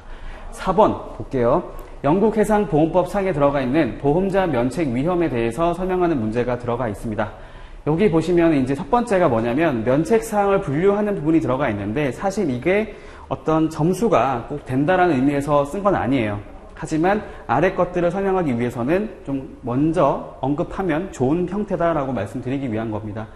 4번 볼게요. 영국 해상보험법 상에 들어가 있는 보험자 면책 위험에 대해서 설명하는 문제가 들어가 있습니다. 여기 보시면 이제 첫 번째가 뭐냐면 면책 사항을 분류하는 부분이 들어가 있는데 사실 이게 어떤 점수가 꼭 된다라는 의미에서 쓴 건 아니에요. 하지만 아래 것들을 설명하기 위해서는 좀 먼저 언급하면 좋은 형태다라고 말씀드리기 위한 겁니다.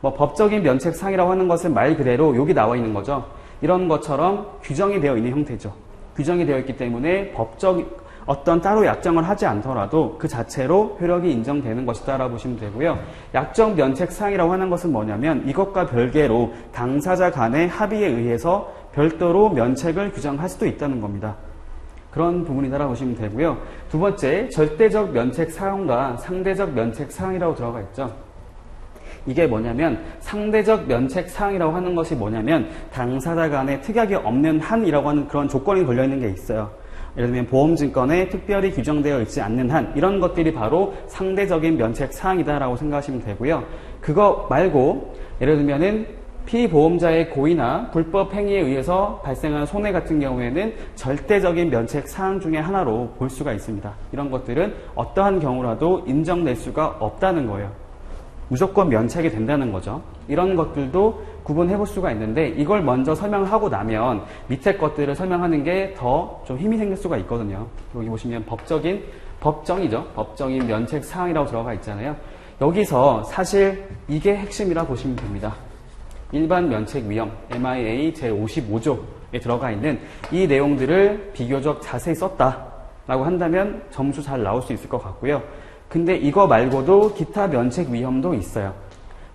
뭐 법적인 면책 사항이라고 하는 것은 말 그대로 여기 나와 있는 거죠. 이런 것처럼 규정이 되어 있는 형태죠. 규정이 되어 있기 때문에 법적 어떤 따로 약정을 하지 않더라도 그 자체로 효력이 인정되는 것이다 라고 보시면 되고요. 약정 면책 사항이라고 하는 것은 뭐냐면 이것과 별개로 당사자 간의 합의에 의해서 별도로 면책을 규정할 수도 있다는 겁니다. 그런 부분이다라고 보시면 되고요. 두 번째, 절대적 면책 사항과 상대적 면책 사항이라고 들어가 있죠. 이게 뭐냐면 상대적 면책 사항이라고 하는 것이 뭐냐면 당사자 간에 특약이 없는 한이라고 하는 그런 조건이 걸려있는 게 있어요. 예를 들면 보험증권에 특별히 규정되어 있지 않는 한 이런 것들이 바로 상대적인 면책 사항이다라고 생각하시면 되고요. 그거 말고 예를 들면은 피보험자의 고의나 불법 행위에 의해서 발생한 손해 같은 경우에는 절대적인 면책 사항 중에 하나로 볼 수가 있습니다. 이런 것들은 어떠한 경우라도 인정될 수가 없다는 거예요. 무조건 면책이 된다는 거죠. 이런 것들도 구분해 볼 수가 있는데 이걸 먼저 설명하고 나면 밑에 것들을 설명하는 게 더 좀 힘이 생길 수가 있거든요. 여기 보시면 법정이죠. 법정인 면책 사항이라고 들어가 있잖아요. 여기서 사실 이게 핵심이라 보시면 됩니다. 일반 면책 위험 MIA 제55조에 들어가 있는 이 내용들을 비교적 자세히 썼다라고 한다면 점수 잘 나올 수 있을 것 같고요. 근데 이거 말고도 기타 면책 위험도 있어요.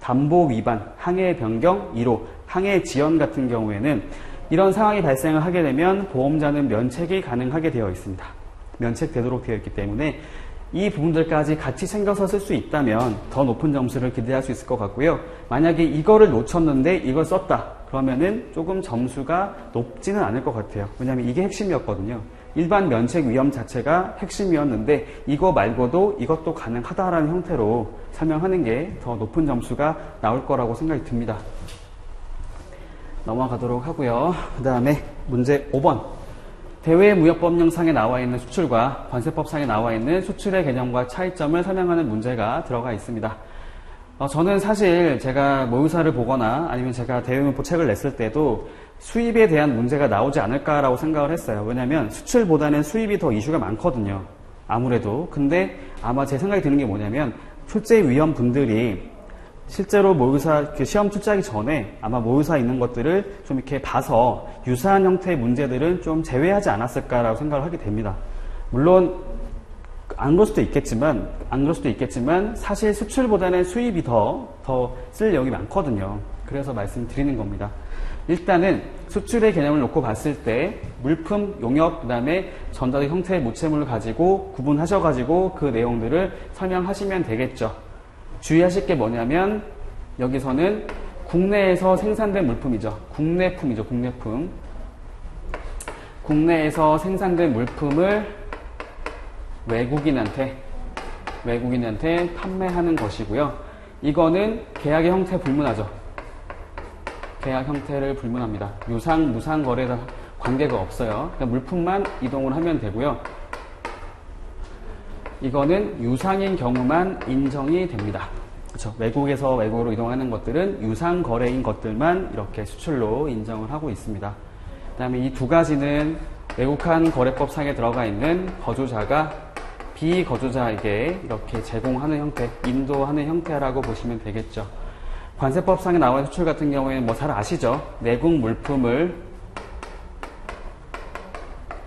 담보 위반, 항해 변경, 1호, 항해 지연 같은 경우에는 이런 상황이 발생을 하게 되면 보험자는 면책이 가능하게 되어 있습니다. 면책되도록 되어 있기 때문에 이 부분들까지 같이 챙겨서 쓸 수 있다면 더 높은 점수를 기대할 수 있을 것 같고요. 만약에 이거를 놓쳤는데 이걸 썼다 그러면은 조금 점수가 높지는 않을 것 같아요. 왜냐하면 이게 핵심이었거든요. 일반 면책 위험 자체가 핵심이었는데 이거 말고도 이것도 가능하다라는 형태로 설명하는 게 더 높은 점수가 나올 거라고 생각이 듭니다. 넘어가도록 하고요. 그 다음에 문제 5번. 대외무역법령상에 나와 있는 수출과 관세법상에 나와 있는 수출의 개념과 차이점을 설명하는 문제가 들어가 있습니다. 저는 사실 제가 모의사를 보거나 아니면 제가 대외무역법 책을 냈을 때도 수입에 대한 문제가 나오지 않을까라고 생각을 했어요. 왜냐하면 수출보다는 수입이 더 이슈가 많거든요. 아무래도. 근데 아마 제 생각이 드는 게 뭐냐면 출제위원분들이 실제로 모의사 시험 출제하기 전에 아마 모의사 있는 것들을 좀 이렇게 봐서 유사한 형태의 문제들은 좀 제외하지 않았을까라고 생각을 하게 됩니다. 물론 안 그럴 수도 있겠지만 사실 수출보다는 수입이 더 쓸 내용이 많거든요. 그래서 말씀드리는 겁니다. 일단은 수출의 개념을 놓고 봤을 때 물품, 용역, 그 다음에 전자적 형태의 무채물을 가지고 구분하셔가지고 그 내용들을 설명하시면 되겠죠. 주의하실 게 뭐냐면 여기서는 국내에서 생산된 물품이죠. 국내품이죠. 국내품. 국내에서 생산된 물품을 외국인한테 판매하는 것이고요. 이거는 계약의 형태 불문하죠. 계약 형태를 불문합니다. 유상, 무상 거래에 관계가 없어요. 그냥 물품만 이동을 하면 되고요. 이거는 유상인 경우만 인정이 됩니다. 그렇죠. 외국에서 외국으로 이동하는 것들은 유상 거래인 것들만 이렇게 수출로 인정을 하고 있습니다. 그 다음에 이 두 가지는 외국한 거래법상에 들어가 있는 거주자가 비거주자에게 이렇게 제공하는 형태, 인도하는 형태라고 보시면 되겠죠. 관세법상에 나와 있는 수출 같은 경우에는 뭐 잘 아시죠? 내국 물품을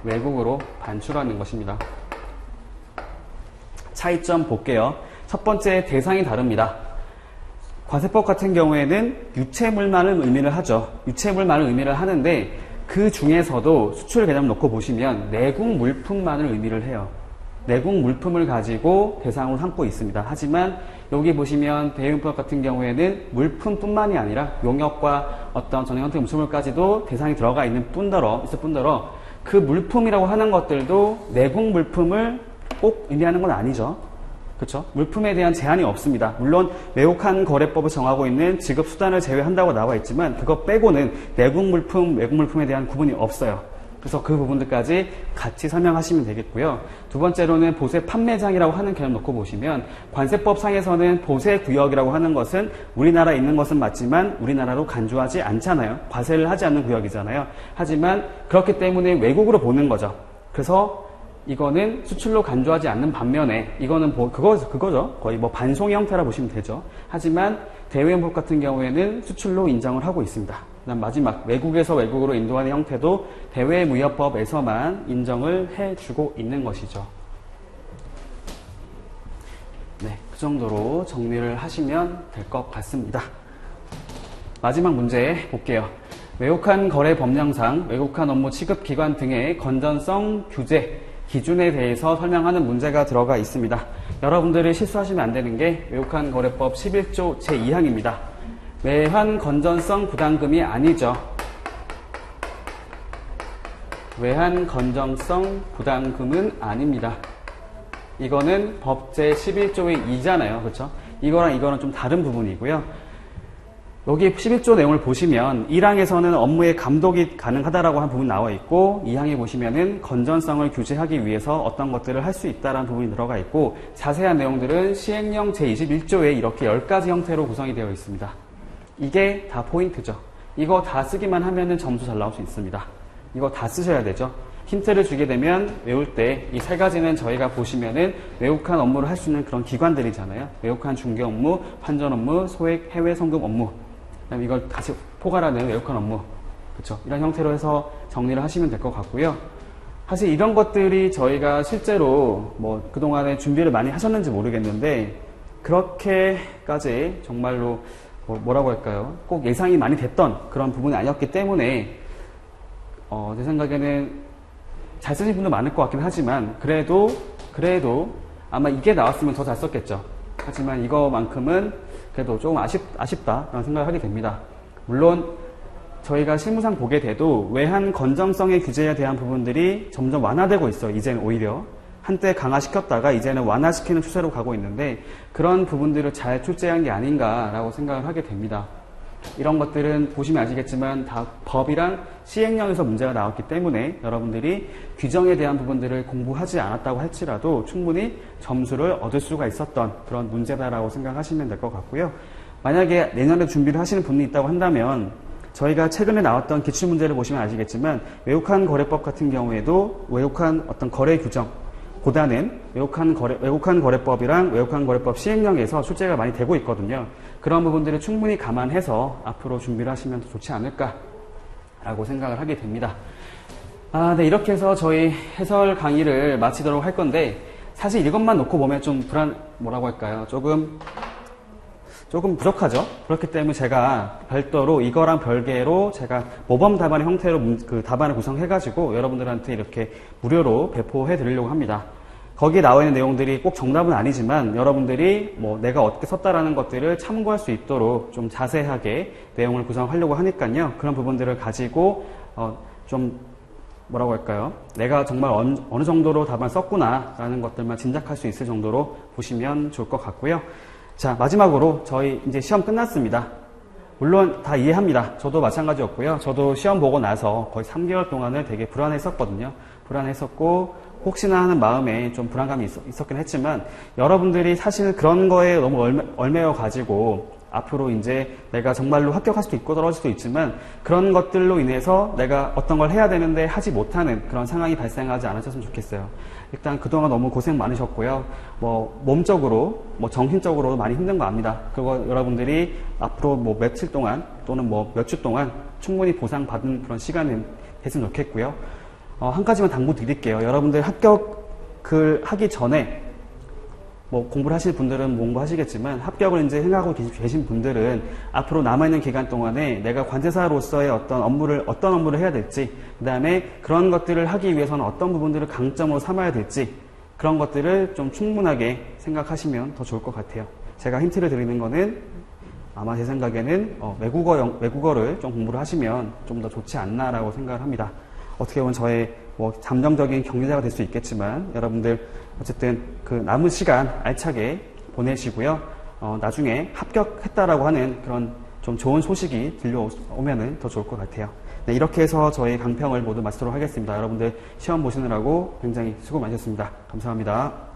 외국으로 반출하는 것입니다. 차이점 볼게요. 첫 번째, 대상이 다릅니다. 관세법 같은 경우에는 유체물만을 의미를 하죠. 유체물만을 의미를 하는데 그 중에서도 수출 개념을 놓고 보시면 내국 물품만을 의미를 해요. 내국 물품을 가지고 대상으로 삼고 있습니다. 하지만 여기 보시면 대외무역법 같은 경우에는 물품뿐만이 아니라 용역과 어떤 전형 형태의 물품물까지도 대상이 들어가 있을 뿐더러 그 물품이라고 하는 것들도 내국 물품을 꼭 의미하는 건 아니죠. 그렇죠? 물품에 대한 제한이 없습니다. 물론 외국한 거래법을 정하고 있는 지급 수단을 제외한다고 나와 있지만 그것 빼고는 내국 물품, 외국 물품에 대한 구분이 없어요. 그래서 그 부분들까지 같이 설명하시면 되겠고요. 두 번째로는 보세 판매장이라고 하는 개념 놓고 보시면 관세법 상에서는 보세 구역이라고 하는 것은 우리나라에 있는 것은 맞지만 우리나라로 간주하지 않잖아요. 과세를 하지 않는 구역이잖아요. 하지만 그렇기 때문에 외국으로 보는 거죠. 그래서 이거는 수출로 간주하지 않는 반면에 이거는 그거죠. 거의 뭐 반송의 형태라 보시면 되죠. 하지만 대외무역 같은 경우에는 수출로 인정을 하고 있습니다. 그다음 마지막 외국에서 외국으로 인도하는 형태도 대외무역법에서만 인정을 해주고 있는 것이죠. 네, 그 정도로 정리를 하시면 될 것 같습니다. 마지막 문제 볼게요. 외국한 거래 법령상 외국한 업무 취급 기관 등의 건전성 규제 기준에 대해서 설명하는 문제가 들어가 있습니다. 여러분들이 실수하시면 안 되는 게 외국한 거래법 11조 제2항입니다. 외환 건전성 부담금이 아니죠. 외환 건전성 부담금은 아닙니다. 이거는 법 제11조의 2잖아요. 그렇죠? 이거랑 이거는 좀 다른 부분이고요. 여기 11조 내용을 보시면 1항에서는 업무의 감독이 가능하다라고 한 부분이 나와 있고 2항에 보시면은 건전성을 규제하기 위해서 어떤 것들을 할 수 있다라는 부분이 들어가 있고 자세한 내용들은 시행령 제21조에 이렇게 10가지 형태로 구성이 되어 있습니다. 이게 다 포인트죠. 이거 다 쓰기만 하면은 점수 잘 나올 수 있습니다. 이거 다 쓰셔야 되죠. 힌트를 주게 되면 외울 때 이 세 가지는 저희가 보시면은 외국한 업무를 할 수 있는 그런 기관들이잖아요. 외국한 중개 업무, 환전 업무, 소액 해외 송금 업무. 그다음에 이걸 다시 포괄하는 외국한 업무. 그렇죠? 이런 형태로 해서 정리를 하시면 될 것 같고요. 사실 이런 것들이 저희가 실제로 뭐 그동안에 준비를 많이 하셨는지 모르겠는데 그렇게까지 정말로 뭐라고 할까요? 꼭 예상이 많이 됐던 그런 부분이 아니었기 때문에 제 생각에는 잘 쓰신 분도 많을 것 같긴 하지만 그래도 아마 이게 나왔으면 더 잘 썼겠죠. 하지만 이거만큼은 그래도 조금 아쉽다라는 생각을 하게 됩니다. 물론 저희가 실무상 보게 돼도 외환 건전성의 규제에 대한 부분들이 점점 완화되고 있어요. 이제는 오히려 한때 강화시켰다가 이제는 완화시키는 추세로 가고 있는데 그런 부분들을 잘 출제한 게 아닌가라고 생각을 하게 됩니다. 이런 것들은 보시면 아시겠지만 다 법이랑 시행령에서 문제가 나왔기 때문에 여러분들이 규정에 대한 부분들을 공부하지 않았다고 할지라도 충분히 점수를 얻을 수가 있었던 그런 문제다라고 생각하시면 될 것 같고요. 만약에 내년에 준비를 하시는 분이 있다고 한다면 저희가 최근에 나왔던 기출문제를 보시면 아시겠지만 외국환 거래법 같은 경우에도 외국환 어떤 거래 규정 보다는 외국환 거래법이랑 외국환 거래법 시행령에서 출제가 많이 되고 있거든요. 그런 부분들을 충분히 감안해서 앞으로 준비를 하시면 더 좋지 않을까라고 생각을 하게 됩니다. 네, 이렇게 해서 저희 해설 강의를 마치도록 할 건데 사실 이것만 놓고 보면 좀 뭐라고 할까요? 조금 부족하죠. 그렇기 때문에 제가 별도로 이거랑 별개로 제가 모범 답안의 형태로 그 답안을 구성해가지고 여러분들한테 이렇게 무료로 배포해 드리려고 합니다. 거기에 나와 있는 내용들이 꼭 정답은 아니지만 여러분들이 뭐 내가 어떻게 썼다라는 것들을 참고할 수 있도록 좀 자세하게 내용을 구성하려고 하니까요. 그런 부분들을 가지고 좀 뭐라고 할까요? 내가 정말 어느 정도로 답안을 썼구나라는 것들만 짐작할 수 있을 정도로 보시면 좋을 것 같고요. 자, 마지막으로 저희 이제 시험 끝났습니다. 물론 다 이해합니다. 저도 마찬가지였고요. 저도 시험 보고 나서 거의 3개월 동안을 되게 불안했었거든요. 불안했었고 혹시나 하는 마음에 좀 불안감이 있었긴 했지만 여러분들이 사실 그런 거에 너무 얽매여 가지고 앞으로 이제 내가 정말로 합격할 수도 있고 떨어질 수도 있지만 그런 것들로 인해서 내가 어떤 걸 해야 되는데 하지 못하는 그런 상황이 발생하지 않으셨으면 좋겠어요. 일단 그동안 너무 고생 많으셨고요. 뭐 몸적으로, 뭐 정신적으로 많이 힘든 거 압니다. 그거 여러분들이 앞으로 뭐 며칠 동안 또는 뭐 몇 주 동안 충분히 보상받은 그런 시간이 됐으면 좋겠고요. 한 가지만 당부 드릴게요. 여러분들 합격을 하기 전에 뭐 공부를 하실 분들은 공부하시겠지만 합격을 이제 생각하고 계신 분들은 앞으로 남아있는 기간 동안에 내가 관세사로서의 어떤 업무를 해야 될지, 그 다음에 그런 것들을 하기 위해서는 어떤 부분들을 강점으로 삼아야 될지 그런 것들을 좀 충분하게 생각하시면 더 좋을 것 같아요. 제가 힌트를 드리는 거는 아마 제 생각에는 외국어를 좀 공부를 하시면 좀 더 좋지 않나라고 생각을 합니다. 어떻게 보면 저의 뭐 잠정적인 격려자가 될 수 있겠지만 여러분들 어쨌든 그 남은 시간 알차게 보내시고요. 나중에 합격했다라고 하는 그런 좀 좋은 소식이 들려오면은 더 좋을 것 같아요. 네, 이렇게 해서 저희 강평을 모두 마치도록 하겠습니다. 여러분들 시험 보시느라고 굉장히 수고 많으셨습니다. 감사합니다.